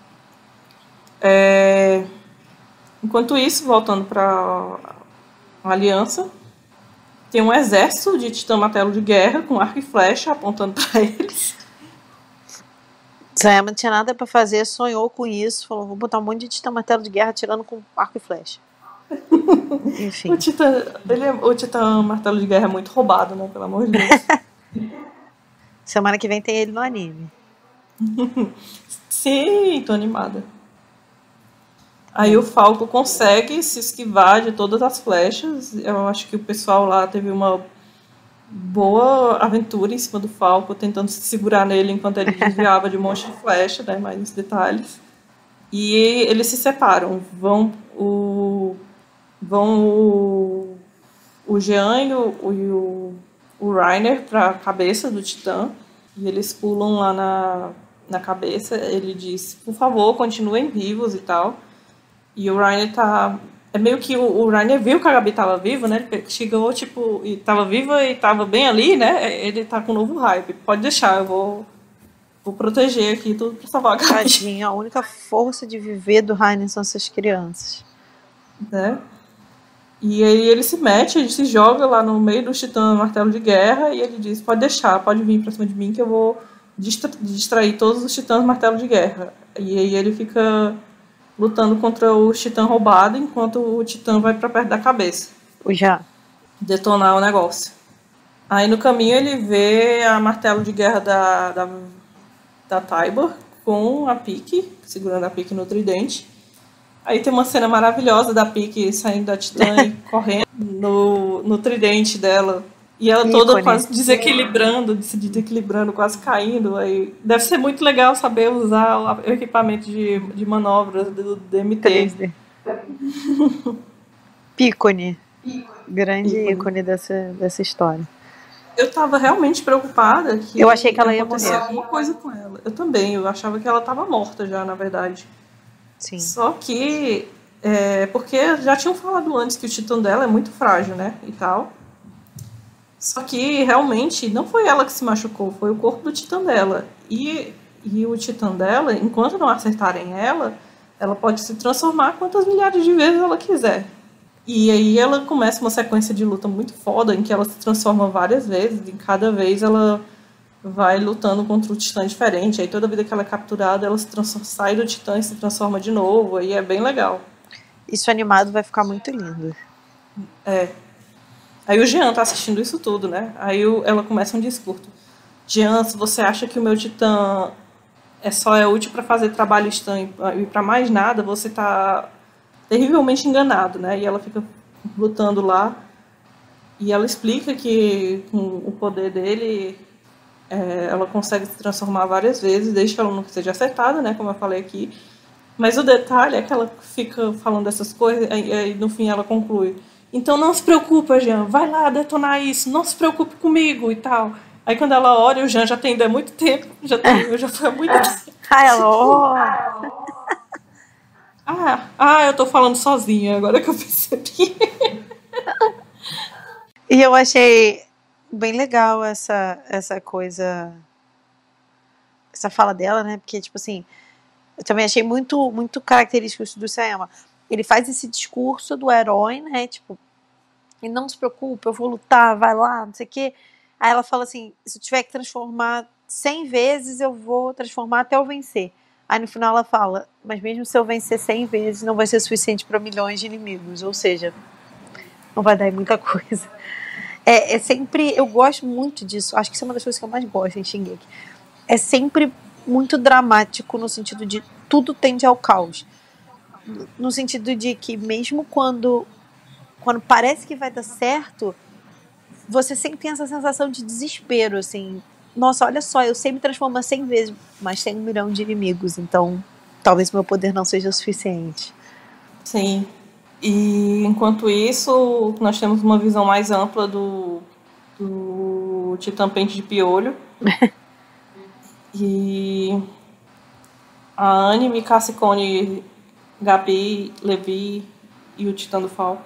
Enquanto isso, voltando pra Aliança, tem um exército de Titã Martelo de Guerra com arco e flecha apontando pra eles. Sayama não tinha nada pra fazer, sonhou com isso, falou, vou botar um monte de Titã Martelo de Guerra atirando com arco e flecha. Enfim. O Titã Martelo de Guerra é muito roubado, né? Pelo amor de Deus. Semana que vem tem ele no anime. Sim, tô animada. Aí o Falco consegue se esquivar de todas as flechas. Eu acho que o pessoal lá teve uma boa aventura em cima do Falco, tentando se segurar nele enquanto ele desviava de um monte de flecha, né? Mais detalhes. E eles se separam. Vão o Jean e o Reiner para a cabeça do Titã. E eles pulam lá na cabeça. Ele diz, por favor, continuem vivos e tal. E o Reiner tá... É meio que o Reiner viu que a Gabi tava viva, né? Ele chegou, tipo, e tava viva e tava bem ali, né? Ele tá com um novo hype. Pode deixar, eu vou proteger aqui tudo pra salvar a Gabi. Tadinha, a única força de viver do Reiner são essas crianças. Né? E aí ele se mete, ele se joga lá no meio do Titã Martelo de Guerra e ele diz, pode deixar, pode vir pra cima de mim que eu vou distrair todos os Titãs Martelo de Guerra. E aí ele fica lutando contra o Titã roubado enquanto o Titã vai pra perto da cabeça. Já. Detonar o negócio. Aí no caminho ele vê a Martelo de Guerra da Tybur com a Pique, segurando a Pique no tridente. Aí tem uma cena maravilhosa da Pique saindo da Titã e correndo no tridente dela. E ela toda quase desequilibrando, quase caindo. Aí deve ser muito legal saber usar o equipamento de manobras do DMT. 3D. Picone. Grande ícone dessa história. Eu tava realmente preocupada que eu achei que ela ia morrer. Alguma coisa com ela. Eu também, eu achava que ela tava morta já, na verdade. Sim. Só que porque já tinham falado antes que o Titã dela é muito frágil, né? E tal. Só que realmente não foi ela que se machucou, foi o corpo do Titã dela. E o Titã dela, enquanto não acertarem ela pode se transformar quantas milhares de vezes ela quiser. E aí ela começa uma sequência de luta muito foda, em que ela se transforma várias vezes, e cada vez ela vai lutando contra um Titã diferente. Aí toda vida que ela é capturada, ela sai do Titã e se transforma de novo, aí é bem legal. Isso animado vai ficar muito lindo. Aí o Jean tá assistindo isso tudo, né? Aí ela começa um discurso. Jean, se você acha que o meu Titã só é útil para fazer trabalho estranho e para mais nada, você tá terrivelmente enganado, né? E ela fica lutando lá. E ela explica que com o poder dele, ela consegue se transformar várias vezes, desde que ela não seja acertada, né? Como eu falei aqui. Mas o detalhe é que ela fica falando dessas coisas e no fim ela conclui. Então não se preocupa, Jean, vai lá detonar isso, não se preocupe comigo e tal. Aí quando ela olha, o Jean já tem ido há muito tempo, já foi há muito tempo. Eu tô falando sozinha, agora que eu percebi. E eu achei bem legal essa coisa, essa fala dela, né? Porque, tipo assim, eu também achei muito, muito característico do Sayama. ele faz esse discurso do herói, né? Tipo, e não se preocupe, eu vou lutar, vai lá, não sei o quê. Aí ela fala assim, se eu tiver que transformar 100 vezes, eu vou transformar até eu vencer. Aí no final ela fala, mas mesmo se eu vencer 100 vezes, não vai ser suficiente para milhões de inimigos. Ou seja, não vai dar muita coisa. É sempre, eu gosto muito disso. Acho que isso é uma das coisas que eu mais gosto em Shingeki. É sempre muito dramático no sentido de tudo tende ao caos. No sentido de que mesmo quando parece que vai dar certo, você sempre tem essa sensação de desespero, assim. Nossa, olha só, eu sei me transformar 100 vezes, mas tem 1 milhão de inimigos, então talvez meu poder não seja o suficiente. Sim. E enquanto isso, nós temos uma visão mais ampla do Titã Pente de Piolho. E a Anne, Mikasa, Cone, Gabi, Levi e o Titã do Falco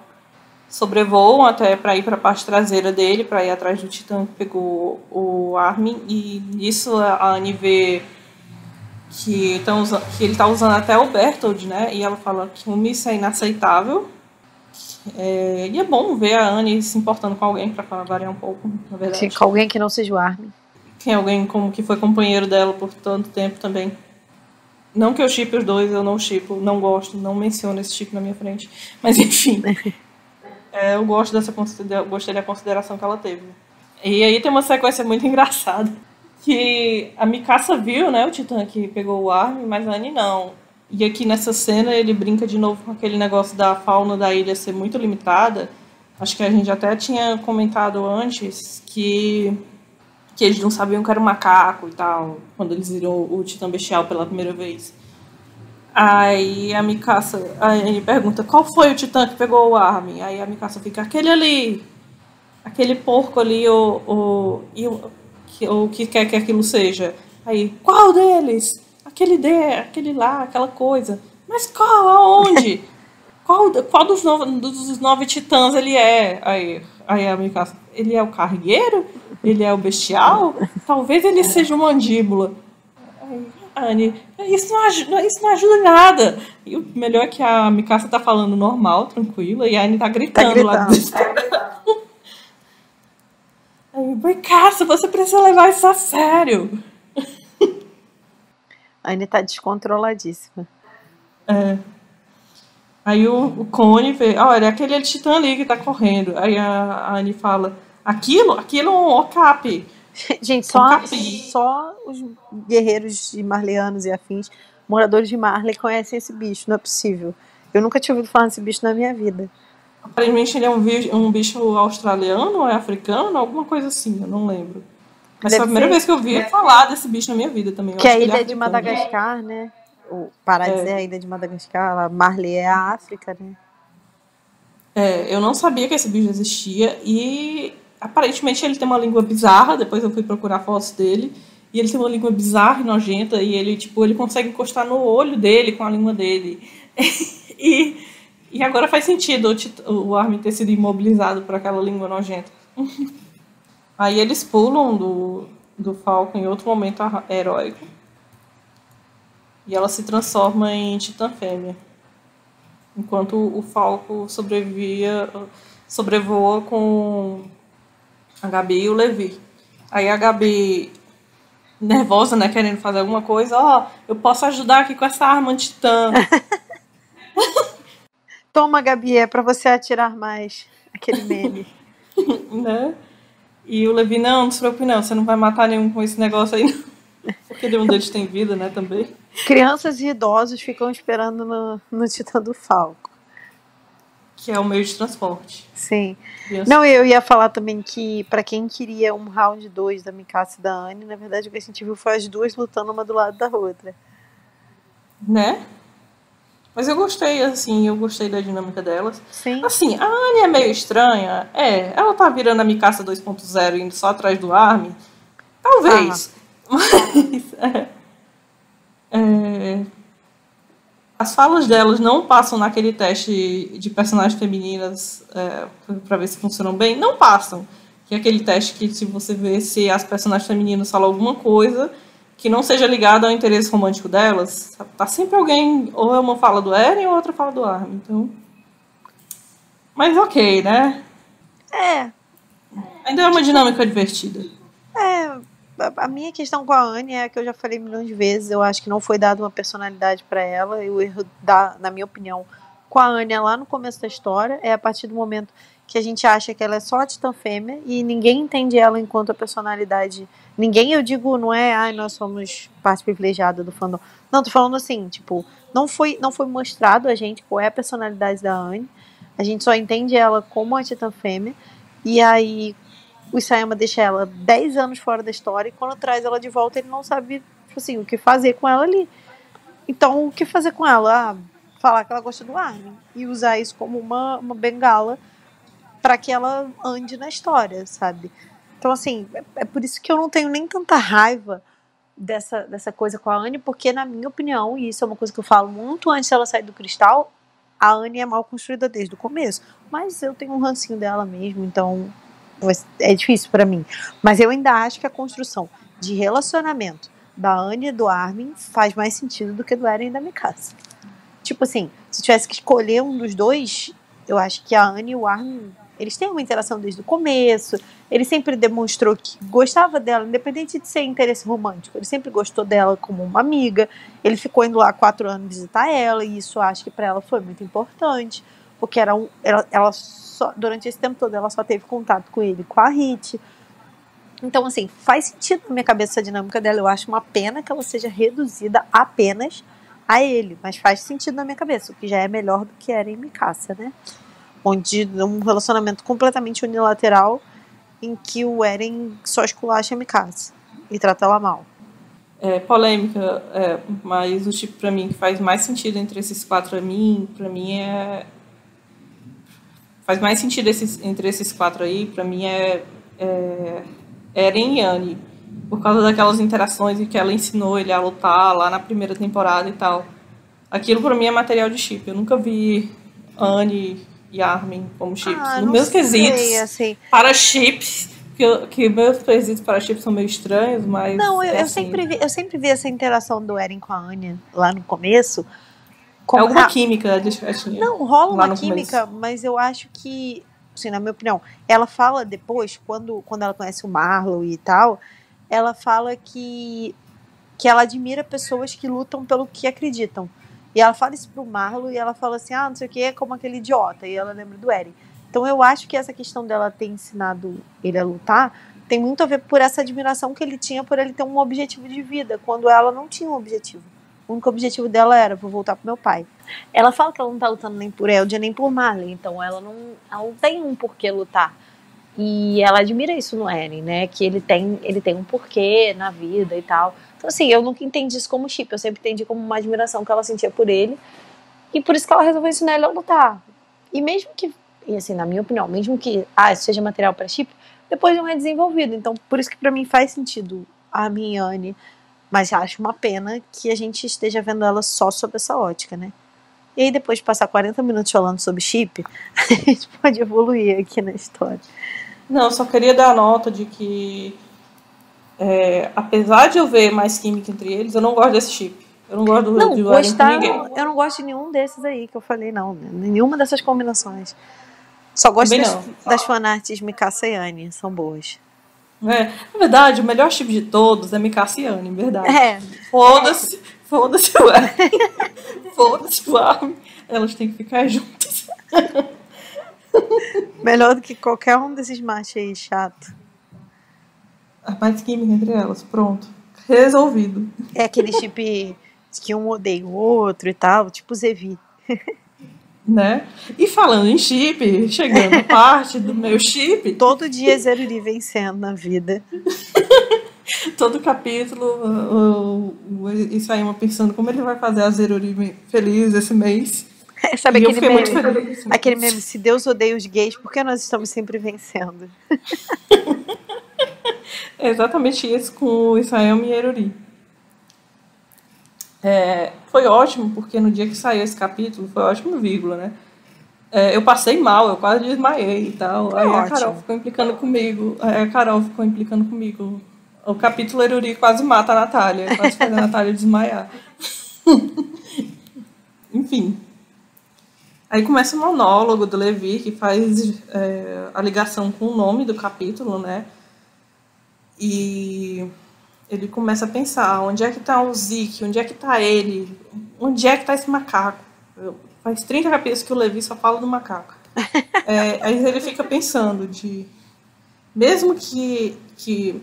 sobrevoam até para ir para a parte traseira dele, para ir atrás do Titã que pegou o Armin. E nisso a Anne vê que ele está usando até o Bertold, né? E ela fala que isso é inaceitável. E é bom ver a Anne se importando com alguém, para variar um pouco, na verdade. Sim, com alguém que não seja o Armin. Tem alguém como que foi companheiro dela por tanto tempo também. Não que eu shippe os dois, eu não shippo, não gosto, não menciono esse chip na minha frente. Mas enfim, eu gostei da consideração que ela teve. E aí tem uma sequência muito engraçada. Que a Mikasa viu, né, o Titã que pegou o Armin, mas a Anne não. E aqui nessa cena ele brinca de novo com aquele negócio da fauna da ilha ser muito limitada. Acho que a gente até tinha comentado antes que eles não sabiam que era um macaco e tal, quando eles viram o Titã Bestial pela primeira vez. Aí a Mikasa, ele pergunta, qual foi o Titã que pegou o Armin? Aí a Mikasa fica, aquele ali, aquele porco ali, o que quer que aquilo seja. Aí, qual deles? Aquele lá, aquela coisa. Mas qual? Aonde? Qual dos 9 titãs ele é? Aí a Mikasa, ele é o cargueiro? Ele é o bestial? Talvez ele seja o mandíbula. Aí, Anne, isso não ajuda em nada. E o melhor é que a Mikasa tá falando normal, tranquila, e a Anne tá gritando. Lá dentro. Mikasa, você precisa levar isso a sério. A Anne tá descontroladíssima. Aí o Cone vê, olha, é aquele titã ali que tá correndo. Aí a Anne fala, aquilo é um okapi. Gente, só os guerreiros de marleanos e afins, moradores de Marley, conhecem esse bicho, não é possível. Eu nunca tinha ouvido falar desse bicho na minha vida. Aparentemente ele é um bicho australiano ou é africano, alguma coisa assim, eu não lembro. Mas foi a primeira vez que eu vi falar desse bicho na minha vida também. Que a ilha é de Madagascar, né? Ou, para dizer a ilha de Madagascar, Marley é a África, né? Eu não sabia que esse bicho existia e aparentemente ele tem uma língua bizarra, depois eu fui procurar fotos dele, e ele tem uma língua bizarra e nojenta, e ele consegue encostar no olho dele com a língua dele. E agora faz sentido o Armin ter sido imobilizado por aquela língua nojenta. Aí eles pulam do Falcon em outro momento heróico. E ela se transforma em Titã Fêmea. Enquanto o Falco sobrevoa com a Gabi e o Levi. Aí a Gabi, nervosa, né, querendo fazer alguma coisa, eu posso ajudar aqui com essa arma Titã. Toma, Gabi, é pra você atirar mais. Aquele meme. Né? E o Levi, não se preocupe não, você não vai matar nenhum com esse negócio aí não. Porque nenhum deles tem vida, né, também. Crianças e idosos ficam esperando no Titã do Falco. Que é o meio de transporte. Sim. Não, eu ia falar também que pra quem queria um round 2 da Mikasa e da Anne, na verdade o que a gente viu foi as duas lutando uma do lado da outra. Né? Mas eu gostei da dinâmica delas. Sim. Assim, a Anne é meio estranha. Ela tá virando a Mikasa 2.0 indo só atrás do Armin. Talvez. Mas as falas delas não passam naquele teste de personagens femininas pra ver se funcionam bem. Não passam. Que é aquele teste que se você vê se as personagens femininas falam alguma coisa, que não seja ligado ao interesse romântico delas, tá sempre alguém, ou uma fala do Eren ou outra fala do Armin, então... Mas ok, né? Ainda é uma dinâmica divertida. A minha questão com a Anne é que eu já falei milhões de vezes, eu acho que não foi dada uma personalidade pra ela, e o erro, na minha opinião, com a Anne lá no começo da história, é a partir do momento que a gente acha que ela é só a titã fêmea e ninguém entende ela enquanto a personalidade. Ninguém, eu digo, não é, nós somos parte privilegiada do fandom. Não, tô falando assim, tipo, não foi mostrado a gente qual é a personalidade da Anne. A gente só entende ela como a titã fêmea. E aí o Isayama deixa ela 10 anos fora da história e quando traz ela de volta ele não sabe, tipo assim, o que fazer com ela ali. Então, o que fazer com ela? Falar que ela gosta do Armin e usar isso como uma bengala para que ela ande na história, sabe? Então, assim, é por isso que eu não tenho nem tanta raiva dessa coisa com a Anne, porque, na minha opinião, e isso é uma coisa que eu falo muito antes dela sair do cristal, a Anne é mal construída desde o começo. Mas eu tenho um rancinho dela mesmo, então é difícil para mim. Mas eu ainda acho que a construção de relacionamento da Anne e do Armin faz mais sentido do que do Eren e da Mikasa. Tipo assim, se tivesse que escolher um dos dois, eu acho que a Anne e o Armin, eles têm uma interação desde o começo, ele sempre demonstrou que gostava dela, independente de ser interesse romântico, ele sempre gostou dela como uma amiga, ele ficou indo lá 4 anos visitar ela, e isso eu acho que pra ela foi muito importante, porque ela só, durante esse tempo todo, ela só teve contato com ele, com a Hit. Então, assim, faz sentido na minha cabeça essa dinâmica dela, eu acho uma pena que ela seja reduzida apenas a ele, mas faz sentido na minha cabeça, o que já é melhor do que Eren e Mikasa, né? Onde um relacionamento completamente unilateral em que o Eren só esculacha a Mikasa e trata ela mal. É polêmica, mas o tipo pra mim que faz mais sentido entre esses 4 pra mim faz mais sentido entre esses 4 aí, pra mim é Eren e Anne, por causa daquelas interações em que ela ensinou ele a lutar lá na primeira temporada e tal. Aquilo pra mim é material de chip. Eu nunca vi Anne e Armin como chips. Nos meus quesitos assim. para chips, que meus quesitos para chips são meio estranhos, mas... Não, eu sempre vi essa interação do Eren com a Anya lá no começo. Como alguma química. Não, rola uma química, mas eu acho que, assim, na minha opinião, ela fala depois, quando ela conhece o Marlowe e tal, ela fala que ela admira pessoas que lutam pelo que acreditam. E ela fala isso pro Marlowe e ela fala assim, não sei o que, é como aquele idiota. E ela lembra do Eren. Então eu acho que essa questão dela ter ensinado ele a lutar tem muito a ver por essa admiração que ele tinha por ele ter um objetivo de vida, quando ela não tinha um objetivo. O único objetivo dela era, vou voltar pro meu pai. Ela fala que ela não tá lutando nem por Eldia nem por Marley, então ela não tem um porquê lutar. E ela admira isso no Eren, né? Que ele tem um porquê na vida e tal. Então, assim, eu nunca entendi isso como chip. Eu sempre entendi como uma admiração que ela sentia por ele. E por isso que ela resolveu ensinar ele a lutar. E mesmo que, e assim, na minha opinião, mesmo que isso seja material pra chip, depois não é desenvolvido. Então, por isso que pra mim faz sentido a minha e a Anne. Mas acho uma pena que a gente esteja vendo ela só sob essa ótica, né? E aí, depois de passar 40 minutos falando sobre chip, a gente pode evoluir aqui na história. Não, só queria dar a nota de que, apesar de eu ver mais química entre eles, eu não gosto desse chip. Eu não gosto do Eren com ninguém. Eu não gosto de nenhum desses aí que eu falei, não. Né? Nenhuma dessas combinações. Só gosto das fanarts Mikasa e Anne, são boas. Na verdade, o melhor chip de todos é Mikasa e Anne, verdade. Foda-se o Eren. Foda-se o Armin. Elas têm que ficar juntas. Melhor do que qualquer um desses machos aí chato. A mais química entre elas, pronto. Resolvido. É aquele chip que um odeia o outro e tal, tipo Zevi. Né? E falando em chip, chegando a parte do meu chip... Todo dia Zeruri vencendo na vida. Todo capítulo, isso aí, pensando como ele vai fazer a Zeruri feliz esse mês. Sabe aquele meme, se Deus odeia os gays, por que nós estamos sempre vencendo? É exatamente isso com o Isayama e Eruri. Foi ótimo, porque no dia que saiu esse capítulo, foi ótimo, vírgula, né? Eu passei mal, eu quase desmaiei e tal. Aí a Carol ficou implicando comigo. O capítulo Eruri quase mata a Natália, quase faz a Natália desmaiar. Enfim. Aí começa o monólogo do Levi, que faz a ligação com o nome do capítulo, né? E ele começa a pensar, onde é que tá o Zeke? Onde é que tá ele? Onde é que tá esse macaco? Faz 30 capítulos que o Levi só fala do macaco. Aí ele fica pensando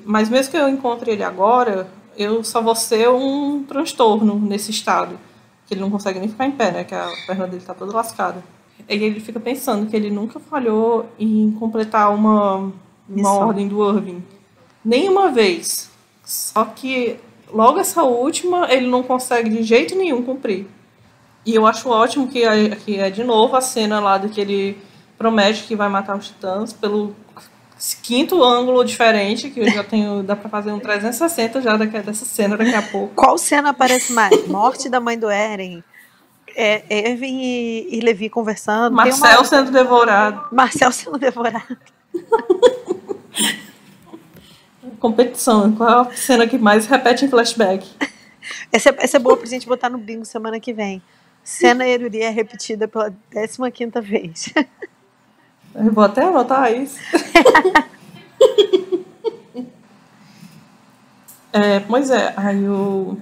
mas mesmo que eu encontre ele agora, eu só vou ser um transtorno nesse estado. Que ele não consegue nem ficar em pé, né? Que a perna dele tá toda lascada. Aí ele fica pensando que ele nunca falhou em completar uma ordem do Irving. Nenhuma vez. Só que logo essa última ele não consegue de jeito nenhum cumprir. E eu acho ótimo que é de novo a cena lá do que ele promete que vai matar os titãs pelo quinto ângulo diferente, que eu já tenho, dá pra fazer um 360 já dessa cena daqui a pouco. Qual cena aparece mais? Morte da mãe do Eren, Irving e Levi conversando. Marcel sendo devorado. Marcel sendo devorado. Competição. Qual é a cena que mais repete em flashback? Essa é boa pra gente botar no bingo semana que vem. Cena Eruri é repetida pela 15ª vez. Eu vou até anotar isso. Pois é, aí o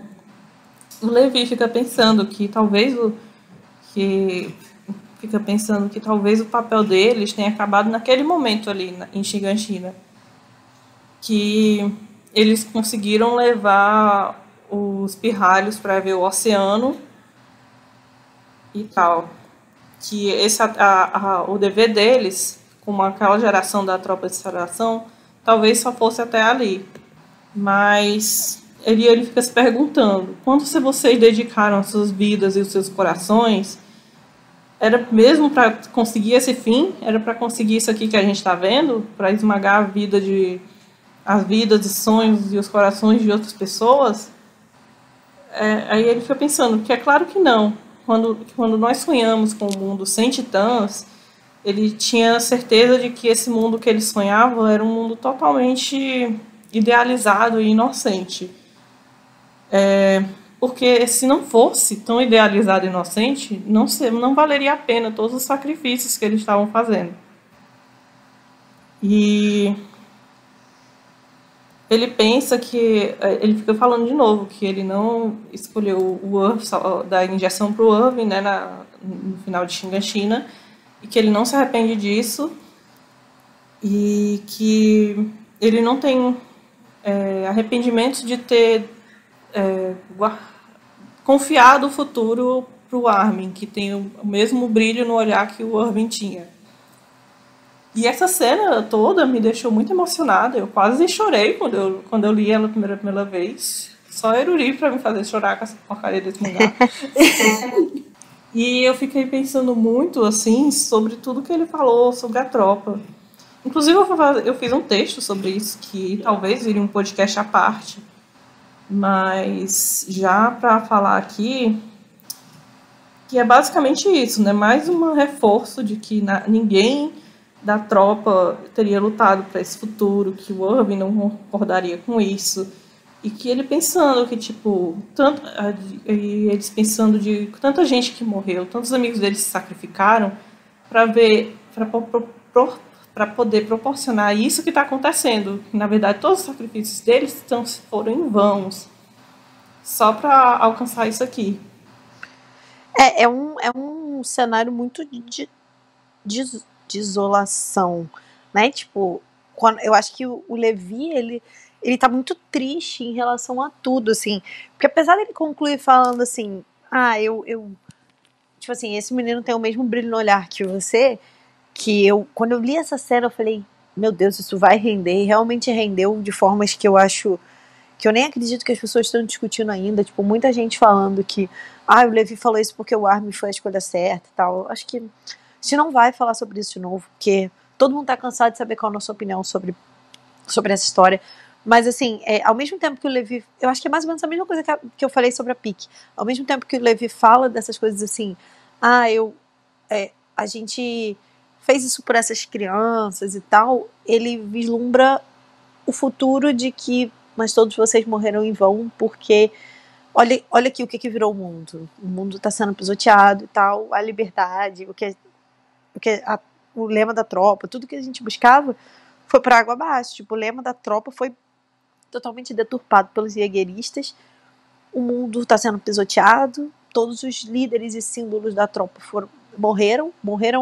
Levi fica pensando que talvez o papel deles tenha acabado naquele momento ali em Shiganshina. Que eles conseguiram levar os pirralhos para ver o oceano e tal. Que o dever deles, como aquela geração da tropa de salvação, talvez só fosse até ali. Mas ele fica se perguntando, quando vocês dedicaram as suas vidas e os seus corações, era mesmo para conseguir esse fim? Era para conseguir isso aqui que a gente está vendo? Para esmagar as vidas e sonhos e os corações de outras pessoas? Aí ele fica pensando, que é claro que não. Quando nós sonhamos com um mundo sem titãs, ele tinha certeza de que esse mundo que ele sonhava era um mundo totalmente idealizado e inocente. Porque se não fosse tão idealizado e inocente, não valeria a pena todos os sacrifícios que eles estavam fazendo. E ele pensa que... Ele fica falando de novo que ele não escolheu o Irving, da injeção para o Irving, né, no final de Shiganshina, e que ele não se arrepende disso, e que ele não tem arrependimento de ter confiado o futuro para o Armin, que tem o mesmo brilho no olhar que o Irving tinha. E essa cena toda me deixou muito emocionada. Eu quase chorei quando eu li ela pela primeira vez. Só Eruri para me fazer chorar com essa porcaria desse mangá. E eu fiquei pensando muito, assim, sobre tudo que ele falou sobre a tropa. Inclusive, eu fiz um texto sobre isso, que talvez vire um podcast à parte. Mas já para falar aqui, que é basicamente isso, né? Mais um reforço de que ninguém da tropa teria lutado para esse futuro, que o Irving não concordaria com isso, e que ele pensando que, tipo, eles pensando de tanta gente que morreu, tantos amigos deles se sacrificaram para poder proporcionar isso que está acontecendo. Na verdade, todos os sacrifícios deles foram em vão, só para alcançar isso aqui. É um cenário muito de isolação, né? Tipo, eu acho que o Levi, ele tá muito triste em relação a tudo, assim. Porque apesar dele concluir falando assim, tipo assim, esse menino tem o mesmo brilho no olhar que você, quando eu li essa cena, eu falei, meu Deus, isso vai render, e realmente rendeu de formas que eu acho, que eu nem acredito que as pessoas estão discutindo ainda, tipo, muita gente falando que, o Levi falou isso porque o Armin foi a escolha certa e tal. Acho que a gente não vai falar sobre isso de novo, porque todo mundo tá cansado de saber qual é a nossa opinião sobre essa história. Mas assim, ao mesmo tempo que o Levi, eu acho que é mais ou menos a mesma coisa que eu falei sobre a Pique. Ao mesmo tempo que o Levi fala dessas coisas assim, a gente fez isso por essas crianças e tal, ele vislumbra o futuro de que mas todos vocês morreram em vão, porque olha aqui o que virou o mundo. O mundo está sendo pisoteado e tal, a liberdade, o lema da tropa, tudo que a gente buscava foi para água abaixo. Tipo, o lema da tropa foi totalmente deturpado pelos jägeristas. O mundo está sendo pisoteado, todos os líderes e símbolos da tropa morreram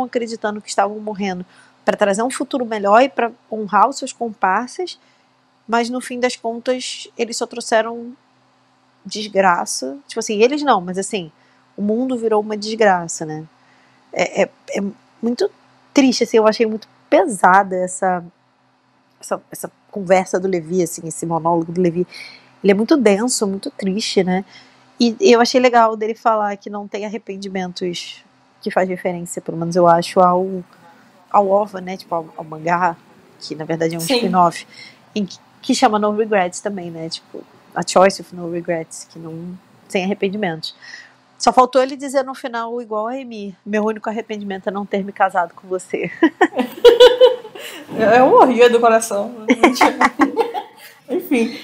acreditando que estavam morrendo para trazer um futuro melhor e para honrar os seus comparsas, mas no fim das contas eles só trouxeram desgraça. Tipo assim, eles não, mas assim, o mundo virou uma desgraça, né? É muito triste, assim, eu achei muito pesada essa conversa do Levi, assim, esse monólogo do Levi. Ele é muito denso, muito triste, né? E eu achei legal dele falar que não tem arrependimentos, que faz referência, pelo menos eu acho, ao OVA, né? Tipo, ao mangá, que na verdade é um spin-off, que chama No Regrets também, né? Tipo, A Choice of No Regrets, que não sem arrependimentos. Só faltou ele dizer no final, igual a Amy, meu único arrependimento é não ter me casado com você. Eu morria do coração. Enfim.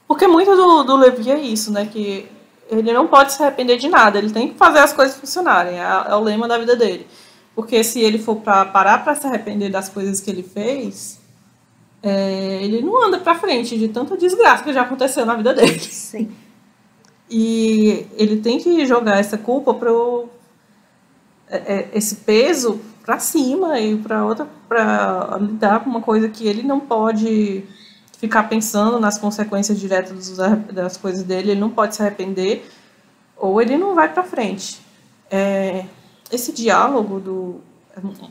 Porque muito do Levi é isso, né? Que ele não pode se arrepender de nada. Ele tem que fazer as coisas funcionarem. É o lema da vida dele. Porque se ele for parar para se arrepender das coisas que ele fez, ele não anda para frente de tanta desgraça que já aconteceu na vida dele. Sim. E ele tem que jogar essa culpa esse peso para cima e para lidar com uma coisa que ele não pode ficar pensando nas consequências diretas das coisas dele. Ele não pode se arrepender ou ele não vai para frente. Esse diálogo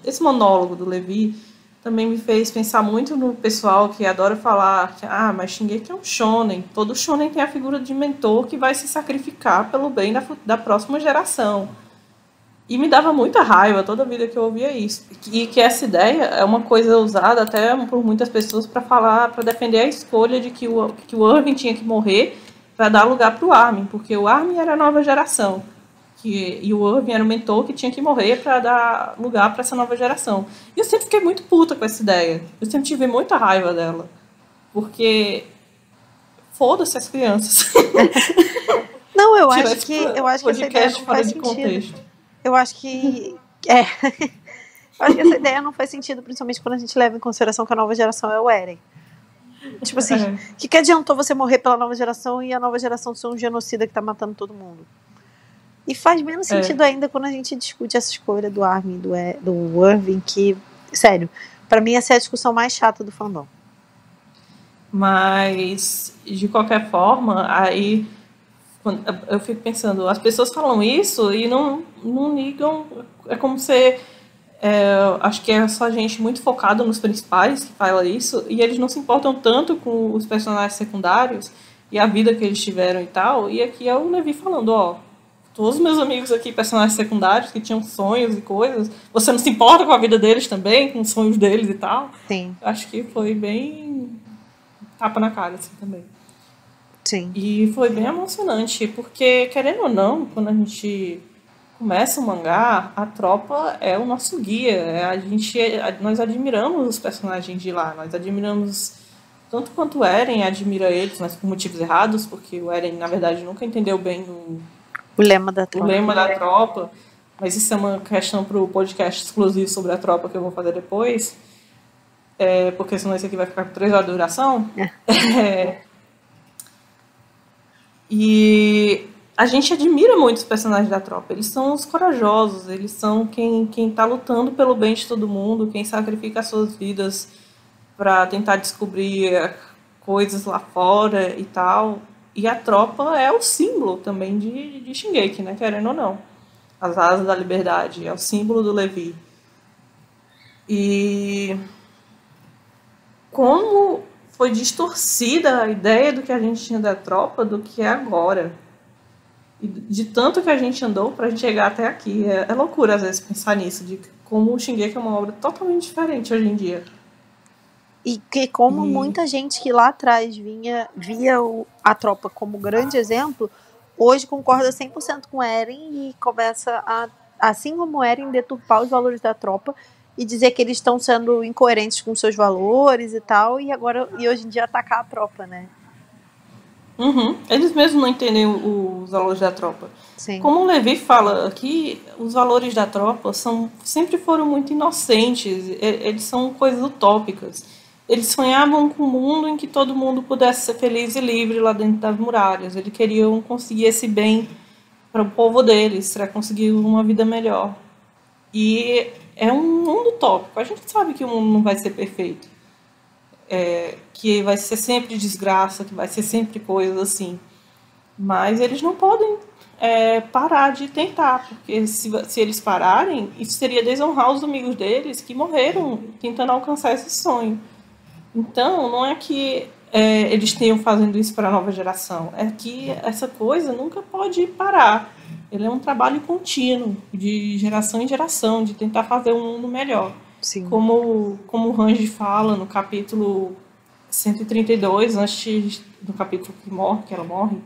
esse monólogo do Levi também me fez pensar muito no pessoal que adora falar que, mas Shingeki é um shonen. Todo shonen tem a figura de mentor que vai se sacrificar pelo bem da próxima geração. E me dava muita raiva toda a vida que eu ouvia isso. E que essa ideia é uma coisa usada até por muitas pessoas para defender a escolha de que o Irving tinha que morrer para dar lugar para o Armin, porque o Armin era a nova geração. E o Irving era o mentor que tinha que morrer para dar lugar para essa nova geração. E eu sempre fiquei muito puta com essa ideia. Eu sempre tive muita raiva dela. Porque foda-se as crianças. Não, eu acho que essa ideia não faz sentido. Contexto. Eu acho que essa ideia não faz sentido, principalmente quando a gente leva em consideração que a nova geração é o Eren. Tipo assim, que adiantou você morrer pela nova geração e a nova geração ser um genocida que tá matando todo mundo? E faz menos sentido ainda quando a gente discute essa escolha do Armin, do Irving, que, sério, pra mim essa é a discussão mais chata do fandom. Mas, de qualquer forma, aí eu fico pensando, as pessoas falam isso e não ligam, é como se acho que é só gente muito focada nos principais que fala isso, e eles não se importam tanto com os personagens secundários e a vida que eles tiveram e tal. E aqui é o Levi falando, todos os meus amigos aqui, personagens secundários que tinham sonhos e coisas, você não se importa com a vida deles também, com os sonhos deles e tal? Sim. Acho que foi bem tapa na cara assim também. Sim. E foi bem emocionante, porque, querendo ou não, quando a gente começa o mangá, a tropa é o nosso guia. Nós admiramos os personagens de lá, nós admiramos tanto quanto o Eren admira eles, mas por motivos errados, porque o Eren, na verdade, nunca entendeu bem o lema da tropa. Mas isso é uma questão para o podcast exclusivo sobre a tropa que eu vou fazer depois, porque senão esse aqui vai ficar com 3 horas de duração. E a gente admira muito os personagens da tropa. Eles são os corajosos, eles são quem tá lutando pelo bem de todo mundo, quem sacrifica as suas vidas para tentar descobrir coisas lá fora e tal. E a tropa é o símbolo também de Shingeki, né? Querendo ou não. As asas da liberdade, é o símbolo do Levi. E como foi distorcida a ideia do que a gente tinha da tropa do que é agora. E de tanto que a gente andou pra gente chegar até aqui. É loucura, às vezes, pensar nisso, de como o Shingeki é uma obra totalmente diferente hoje em dia. E que como muita gente que lá atrás via a tropa como grande exemplo, hoje concorda 100% com Eren e começa a, assim como Eren, deturpar os valores da tropa e dizer que eles estão sendo incoerentes com seus valores e tal, e hoje em dia atacar a tropa, né? Uhum. Eles mesmos não entendem os valores da tropa. Sim. Como o Levi fala aqui, os valores da tropa sempre foram muito inocentes, eles são coisas utópicas. Eles sonhavam com um mundo em que todo mundo pudesse ser feliz e livre lá dentro das muralhas. Eles queriam conseguir esse bem para o povo deles, para conseguir uma vida melhor. E é um mundo utópico. A gente sabe que o mundo não vai ser perfeito. Que vai ser sempre desgraça, que vai ser sempre coisas assim. Mas eles não podem parar de tentar, porque se eles pararem, isso seria desonrar os amigos deles que morreram tentando alcançar esse sonho. Então, não é que eles tenham fazendo isso para a nova geração, é que essa coisa nunca pode parar. Ele é um trabalho contínuo, de geração em geração, de tentar fazer um mundo melhor. Sim. Como o Ranji fala no capítulo 132, antes do capítulo que ela morre,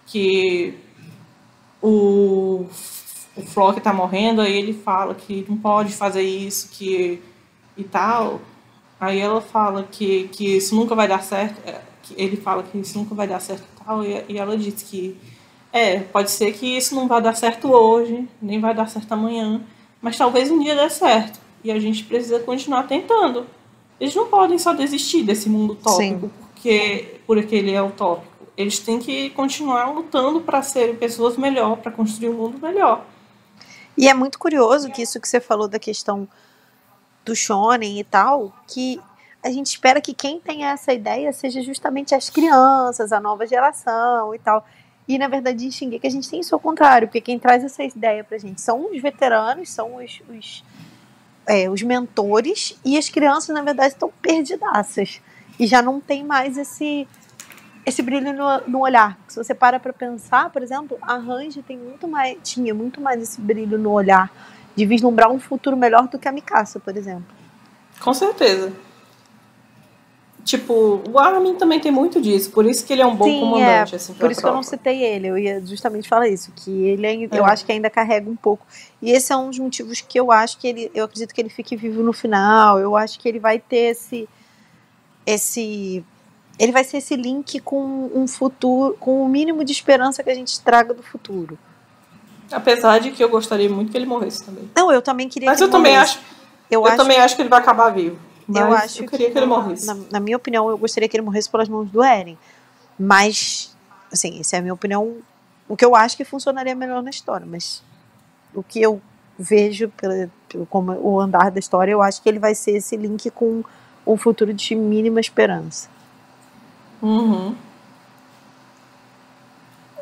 que o Flock tá morrendo, aí ele fala que não pode fazer isso, e tal. Aí ela fala que isso nunca vai dar certo, ele fala que isso nunca vai dar certo e tal, e ela diz que pode ser que isso não vai dar certo hoje, nem vai dar certo amanhã, mas talvez um dia dê certo, e a gente precisa continuar tentando. Eles não podem só desistir desse mundo utópico porque ele é utópico. Eles têm que continuar lutando para serem pessoas melhor, para construir um mundo melhor. E é muito curioso que isso que você falou da questão do shonen e tal, que a gente espera que quem tenha essa ideia seja justamente as crianças, a nova geração e tal. E, na verdade, em Shingeki a gente tem isso ao contrário, porque quem traz essa ideia pra gente são os veteranos, são os mentores, e as crianças, na verdade, estão perdidaças. E já não tem mais esse brilho no olhar. Se você para pra pensar, por exemplo, a Ranji tinha muito mais esse brilho no olhar, de vislumbrar um futuro melhor do que a Mikasa, por exemplo. Com certeza. Tipo, o Armin também tem muito disso, por isso que ele é um bom comandante. Assim, por isso que eu não citei ele, eu ia justamente falar isso, que ele eu acho que ainda carrega um pouco. E esse é um dos motivos que eu acho que eu acredito que ele fique vivo no final, eu acho que ele vai ter ele vai ser esse link com um futuro, com o mínimo de esperança que a gente traga do futuro. Apesar de que eu gostaria muito que ele morresse também. Não, eu também queria que ele morresse. Eu também acho que ele vai acabar vivo. Mas eu queria que ele morresse. Na minha opinião, eu gostaria que ele morresse pelas mãos do Eren. Mas, assim, essa é a minha opinião. O que eu acho que funcionaria melhor na história. Mas o que eu vejo como o andar da história, eu acho que ele vai ser esse link com um futuro de mínima esperança. Uhum.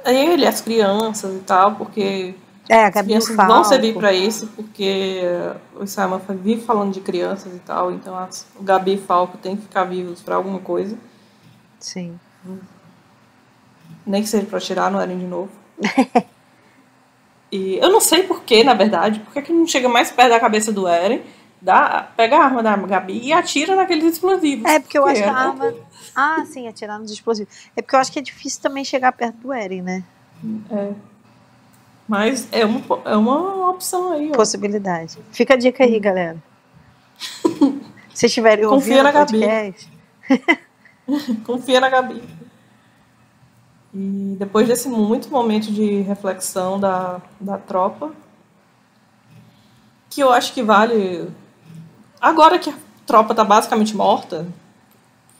Ele, as crianças e tal, porque as crianças vão servir para isso, porque o Simon vive falando de crianças e tal, então o Gabi e Falco tem que ficar vivos para alguma coisa. Sim. Nem que seja para tirar no Eren de novo. E eu não sei porquê, na verdade, porque que não chega mais perto da cabeça do Eren, pega a arma da Gabi e atira naqueles explosivos. Porque eu acho que a arma... Ah, sim, atirar nos explosivos. É porque eu acho que é difícil também chegar perto do Eren, né? Mas é uma opção aí. Possibilidade. Fica a dica aí, galera. Se estiverem ouvindo o podcast... Confia na Gabi. E depois desse muito momento de reflexão da tropa, que eu acho que vale... Agora que a tropa tá basicamente morta,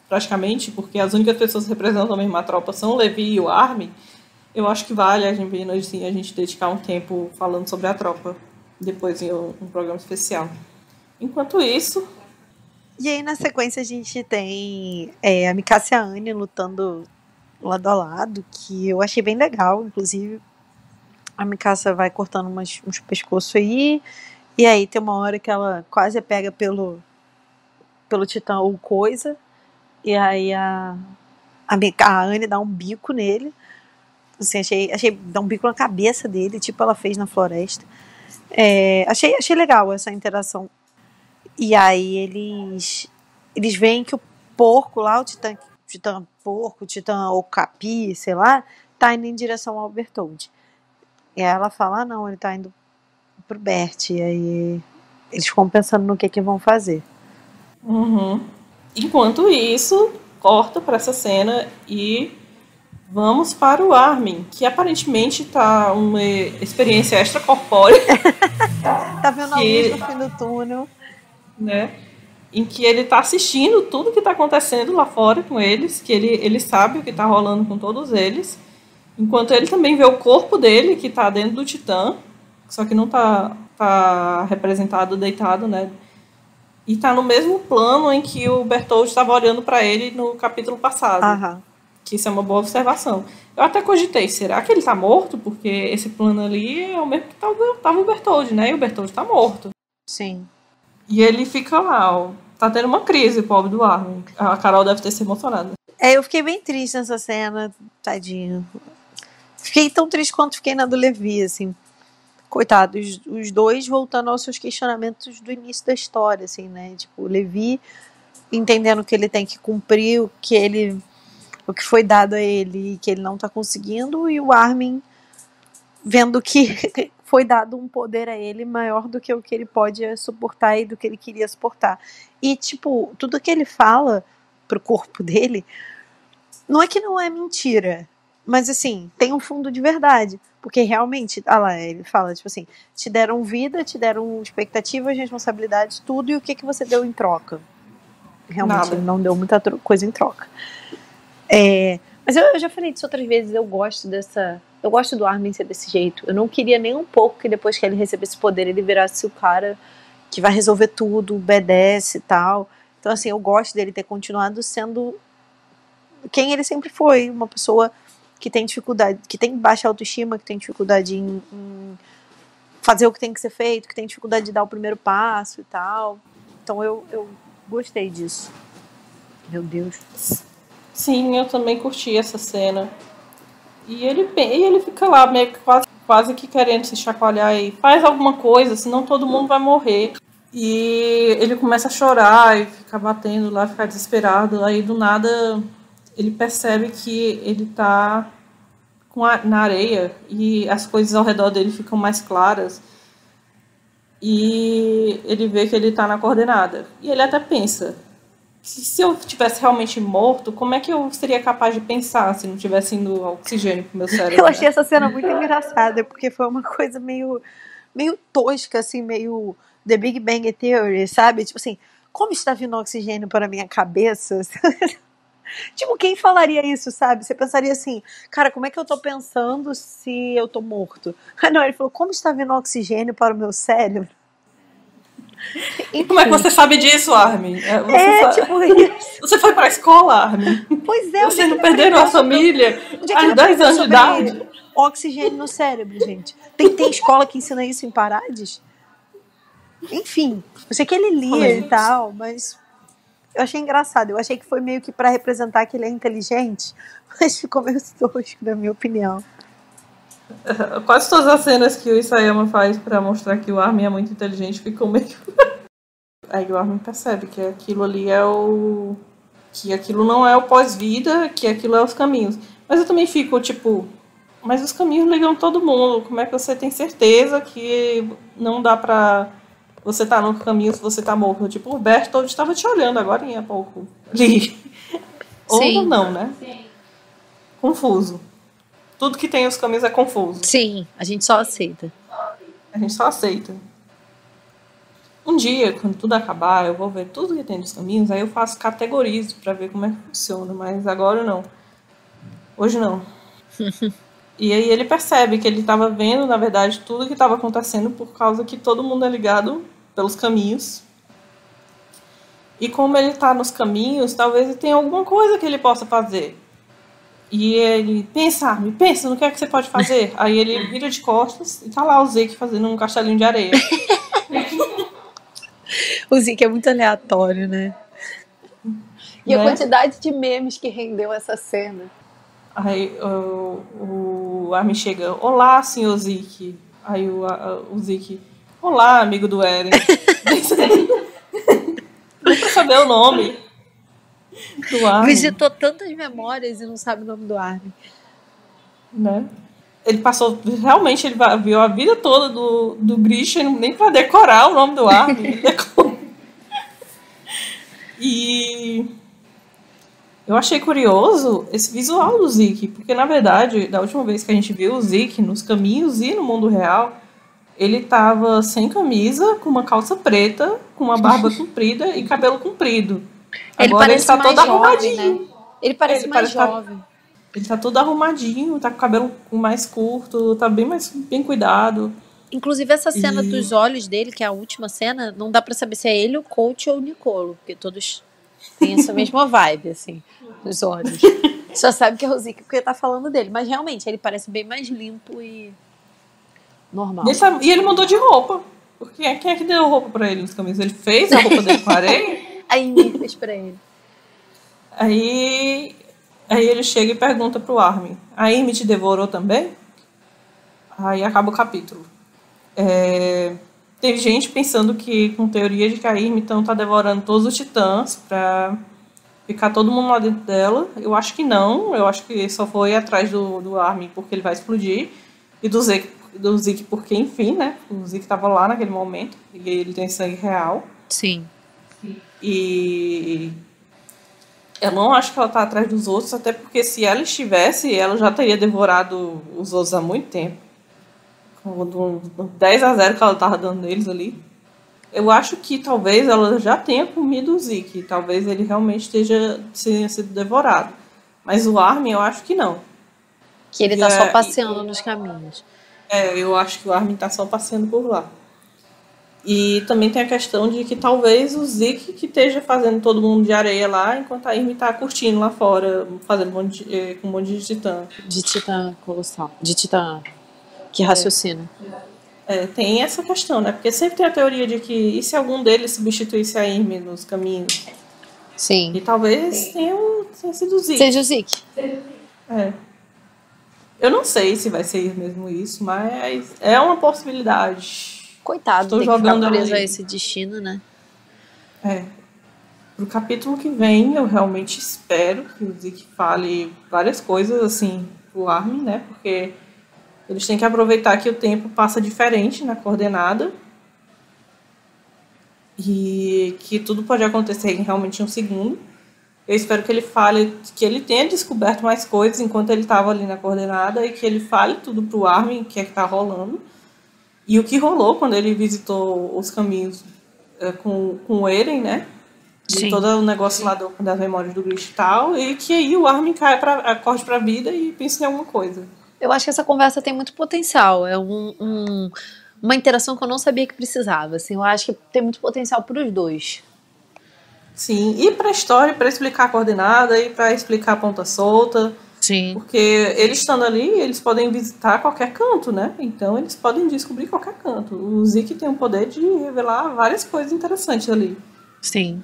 praticamente, porque as únicas pessoas que representam a mesma tropa são o Levi e o Armin, eu acho que vale a gente dedicar um tempo falando sobre a tropa, depois em um programa especial. Enquanto isso... E aí, na sequência, a gente tem a Mikasa e a Anne lutando lado a lado, que eu achei bem legal, inclusive. A Mikasa vai cortando uns pescoços aí, e aí tem uma hora que ela quase pega pelo Titã ou coisa, e aí a Anne dá um bico nele. Assim, achei dá um bico na cabeça dele, tipo ela fez na floresta. Achei legal essa interação. E aí eles veem que o porco lá, o Titã porco, o Titã Okapi, sei lá, tá indo em direção ao Bertholdt. E aí ela fala, não, ele tá indo pro Bert. E aí Eles ficam pensando no que vão fazer. Uhum. Enquanto isso, corta para essa cena e vamos para o Armin, que aparentemente tá uma experiência extracorpórea. Tá vendo a luz no fim do túnel. Né? Em que ele tá assistindo tudo que tá acontecendo lá fora com eles, que ele sabe o que tá rolando com todos eles, enquanto ele também vê o corpo dele, que tá dentro do Titã, só que não tá representado deitado, né? E tá no mesmo plano em que o Bertold estava olhando para ele no capítulo passado. Aham. Que isso é uma boa observação. Eu até cogitei, será que ele tá morto? Porque esse plano ali é o mesmo que tava o Bertold, né? E o Bertold tá morto. Sim. E ele fica lá, ó. Tá tendo uma crise, pobre do Armin. A Carol deve ter se emocionado. Eu fiquei bem triste nessa cena, tadinho. Fiquei tão triste quanto fiquei na do Levi, assim. Coitado, os dois voltando aos seus questionamentos do início da história, assim, né? Tipo, o Levi entendendo que ele tem que cumprir o que foi dado a ele e que ele não tá conseguindo, e o Armin vendo que foi dado um poder a ele maior do que o que ele pode suportar e do que ele queria suportar. E, tipo, tudo que ele fala pro corpo dele, não é que não é mentira, mas, assim, tem um fundo de verdade. Porque realmente, lá, ele fala, tipo assim, te deram vida, te deram expectativas, responsabilidades, tudo, e o que você deu em troca? Realmente, Nada. ele não deu muita coisa em troca. Mas eu já falei disso outras vezes, eu gosto do Armin ser desse jeito. Eu não queria nem um pouco que depois que ele recebesse poder, ele virasse o cara que vai resolver tudo, obedece e tal. Então, assim, eu gosto dele ter continuado sendo quem ele sempre foi, uma pessoa que tem dificuldade, que tem baixa autoestima, que tem dificuldade em fazer o que tem que ser feito, que tem dificuldade de dar o primeiro passo e tal. Então eu gostei disso. Meu Deus. Sim, eu também curti essa cena. E ele fica lá, meio que quase que querendo se chacoalhar e faz alguma coisa, senão todo mundo vai morrer. E ele começa a chorar e fica batendo lá, fica desesperado. Aí do nada ele percebe que ele tá na areia e as coisas ao redor dele ficam mais claras. E ele vê que ele tá na coordenada. E ele até pensa, se eu tivesse realmente morto, como é que eu seria capaz de pensar se não tivesse indo oxigênio pro meu cérebro? Eu achei essa cena muito engraçada, porque foi uma coisa meio tosca, assim, meio The Big Bang Theory, sabe? Tipo assim, como está vindo oxigênio para a minha cabeça? Tipo, quem falaria isso, sabe? Você pensaria assim, cara, como é que eu tô pensando se eu tô morto? Ah, não, ele falou, como está vindo oxigênio para o meu cérebro? E como é que você sabe disso, Armin? Tipo isso. Você foi pra escola, Armin? Pois é. Vocês não perderam a família há 10 anos de idade? Oxigênio no cérebro, gente. Tem escola que ensina isso em Parades? Enfim, eu sei que ele lia e tal, mas eu achei engraçado. Eu achei que foi meio que pra representar que ele é inteligente, mas ficou meio tosco, na minha opinião. Quase todas as cenas que o Isayama faz pra mostrar que o Armin é muito inteligente ficam meio... Aí o Armin percebe que aquilo ali que aquilo não é o pós-vida, que aquilo é os caminhos. Mas eu também fico, tipo... Mas os caminhos ligam todo mundo. Como é que você tem certeza que não dá pra... Você tá no caminho se você tá morto? Tipo, o Bertold estava te olhando agora há pouco. Ali. Ou não, né? Sim. Confuso. Tudo que tem os caminhos é confuso. Sim, a gente só aceita. A gente só aceita. Um dia, quando tudo acabar, eu vou ver tudo que tem nos caminhos, aí eu faço categorizo pra ver como é que funciona, mas agora não. Hoje não. E aí ele percebe que ele estava vendo, na verdade, tudo que estava acontecendo por causa que todo mundo é ligado pelos caminhos. E como ele está nos caminhos, talvez ele tenha alguma coisa que ele possa fazer. E ele pensa no que é que você pode fazer. Aí ele vira de costas e tá lá o Zeke fazendo um castelinho de areia. O Zeke é muito aleatório, né? E a quantidade de memes que rendeu essa cena. Aí o Armin chega, olá, senhor Zeke. Aí o Zeke, olá, amigo do Eren. Não pra saber o nome do Armin. Visitou tantas memórias e não sabe o nome do Armin. Né? Ele passou, realmente, ele viu a vida toda do Grisha, nem pra decorar o nome do Armin. E eu achei curioso esse visual do Zeke, porque, na verdade, da última vez que a gente viu o Zeke nos caminhos e no mundo real, ele tava sem camisa, com uma calça preta, com uma barba comprida e cabelo comprido. Agora ele tá todo arrumadinho. Né? Ele parece mais jovem. Ele tá todo arrumadinho, tá com o cabelo mais curto, tá bem cuidado. Inclusive essa cena dos olhos dele, que é a última cena, não dá pra saber se é ele, o Coach ou o Nicolo, porque todos têm essa mesma vibe, assim, nos olhos. Só sabe que é o Zeke porque tá falando dele, mas realmente ele parece bem mais limpo e normal. E ele mudou de roupa, porque quem é que deu roupa pra ele nos camisas? Ele fez a roupa dele com areia? A Amy fez pra ele. Aí ele chega e pergunta pro Armin: a Amy te devorou também? Aí acaba o capítulo. Tem gente pensando que, com teoria de que a Amy então tá devorando todos os titãs pra ficar todo mundo lá dentro dela. Eu acho que não. Eu acho que só foi atrás do Armin porque ele vai explodir. E do Zeke porque, enfim, né? O Zeke tava lá naquele momento. E ele tem sangue real. Sim. E eu não acho que ela tá atrás dos outros, até porque se ela estivesse, ela já teria devorado os outros há muito tempo. Com 10-0 que ela tava dando neles ali. Eu acho que talvez ela já tenha comido o Zeke. Talvez ele realmente tenha sido devorado. Mas o Armin, eu acho que não. Que ele tá só passeando nos caminhos. Eu acho que o Armin tá só passeando por lá. E também tem a questão de que talvez o Zeke que esteja fazendo todo mundo de areia lá, enquanto a Amy tá curtindo lá fora, fazendo com um monte de titã. De titã colossal. De titã que raciocina. Tem essa questão, né? Porque sempre tem a teoria de que e se algum deles substituísse a Amy nos caminhos? Sim. E talvez tenha sido o Zeke. Seja o Zeke. Eu não sei se vai ser mesmo isso, mas é uma possibilidade. Coitado, Estou tem jogando que ficar preso a esse destino, né? Pro capítulo que vem, eu realmente espero que o Zeke fale várias coisas, assim, pro Armin, né? Porque eles têm que aproveitar que o tempo passa diferente na coordenada e que tudo pode acontecer realmente em um segundo. Eu espero que ele fale, que ele tenha descoberto mais coisas enquanto ele estava ali na coordenada e que ele fale tudo pro Armin, o que é que tá rolando. E o que rolou quando ele visitou os caminhos com o Eren, né? De todo o negócio lá das memórias do Grisha e tal. E que aí o Armin acorde pra vida e pensa em alguma coisa. Eu acho que essa conversa tem muito potencial. É uma interação que eu não sabia que precisava. Assim, eu acho que tem muito potencial pros dois. Sim, e pra história, pra explicar a coordenada e pra explicar a ponta solta. Sim. Porque eles estando ali, eles podem visitar qualquer canto, né? Então eles podem descobrir qualquer canto. O Zeke tem o poder de revelar várias coisas interessantes ali. Sim.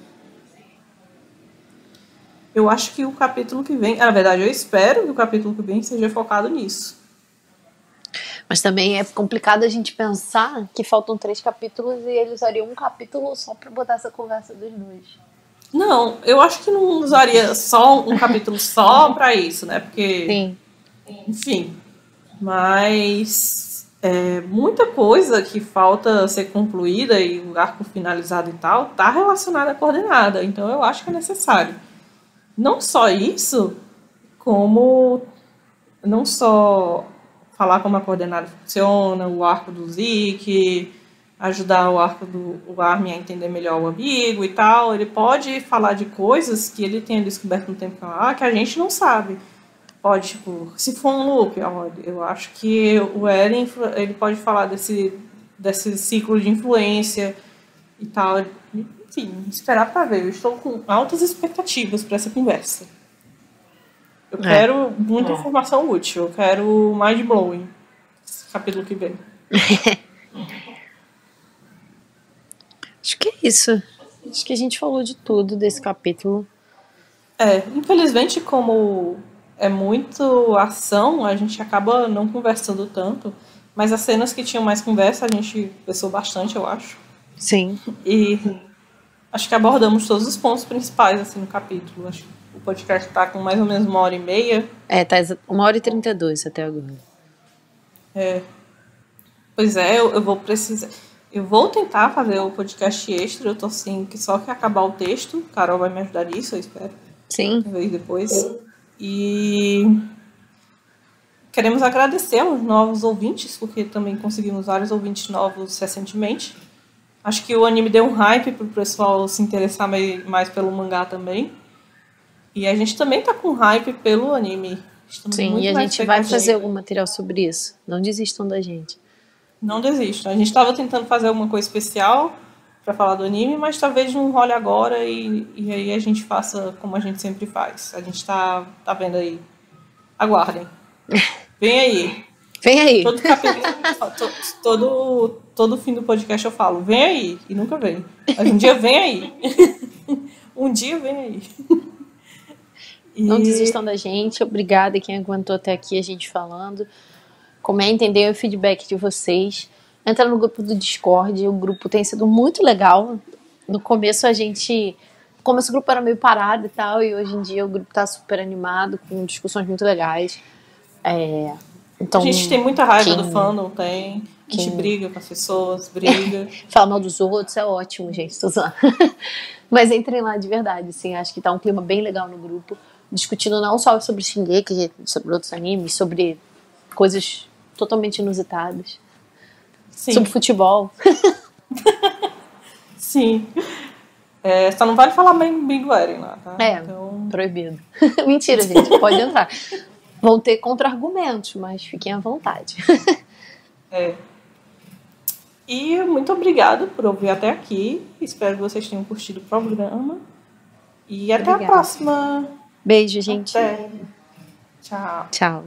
Eu acho que o capítulo que vem... Na verdade, eu espero que o capítulo que vem seja focado nisso. Mas também é complicado a gente pensar que faltam 3 capítulos e eles usariam um capítulo só pra botar essa conversa dos dois. Não, eu acho que não usaria só um capítulo só pra isso, né? Porque... Sim. Enfim. Mas... muita coisa que falta ser concluída e o arco finalizado e tal tá relacionada à coordenada. Então eu acho que é necessário. Não só isso, como não só falar como a coordenada funciona, o arco do Zeke, ajudar o Armin a entender melhor o amigo e tal. Ele pode falar de coisas que ele tenha descoberto no tempo que a gente não sabe. Pode, tipo, se for um loop, eu acho que o Eren ele pode falar desse ciclo de influência e tal. Enfim, esperar para ver. Eu estou com altas expectativas para essa conversa. Eu quero muita informação útil. Eu quero mind-blowing. Esse capítulo que vem. Acho que é isso. Acho que a gente falou de tudo desse capítulo. Infelizmente, como é muito ação, a gente acaba não conversando tanto. Mas as cenas que tinham mais conversa, a gente conversou bastante, eu acho. Sim. E acho que abordamos todos os pontos principais assim, no capítulo. Acho que o podcast está com mais ou menos 1h30. Tá 1h32 até agora. Pois é, eu vou precisar. Eu vou tentar fazer o podcast extra. Eu tô assim, que só que acabar o texto. Carol vai me ajudar nisso, eu espero. Sim. Talvez depois. E queremos agradecer aos novos ouvintes, porque também conseguimos vários ouvintes novos recentemente. Acho que o anime deu um hype pro pessoal se interessar mais pelo mangá também. E a gente também tá com hype pelo anime. Estamos Sim, muito e a na gente vai expectativa. fazer algum material sobre isso. Não desistam da gente. Não desistam. A gente estava tentando fazer alguma coisa especial para falar do anime, mas talvez não role agora e aí a gente faça como a gente sempre faz. A gente tá vendo aí. Aguardem. Vem aí. Vem aí. Todo capítulo, todo fim do podcast eu falo, vem aí, e nunca vem. Mas um dia vem aí. Um dia vem aí. Não desistam da gente. Obrigada quem aguentou até aqui a gente falando. Comentem, deem o feedback de vocês. Entra no grupo do Discord. O grupo tem sido muito legal. No começo como esse grupo era meio parado e tal, e hoje em dia o grupo tá super animado, com discussões muito legais. Então, a gente tem muita raiva do fã, não tem? A gente briga com as pessoas, briga. Fala mal dos outros, é ótimo, gente, tô zoando. Mas entrem lá de verdade, assim, acho que tá um clima bem legal no grupo, discutindo não só sobre Shingeki, sobre outros animes, sobre coisas totalmente inusitadas. Sim. Sobre futebol. Sim. Só não vale falar Big Wedding lá, tá? Então... proibido. Mentira, gente, pode entrar. Vão ter contra-argumentos, mas fiquem à vontade. E muito obrigada por ouvir até aqui. Espero que vocês tenham curtido o programa. E até a próxima. Beijo, gente. Até. Tchau. Tchau.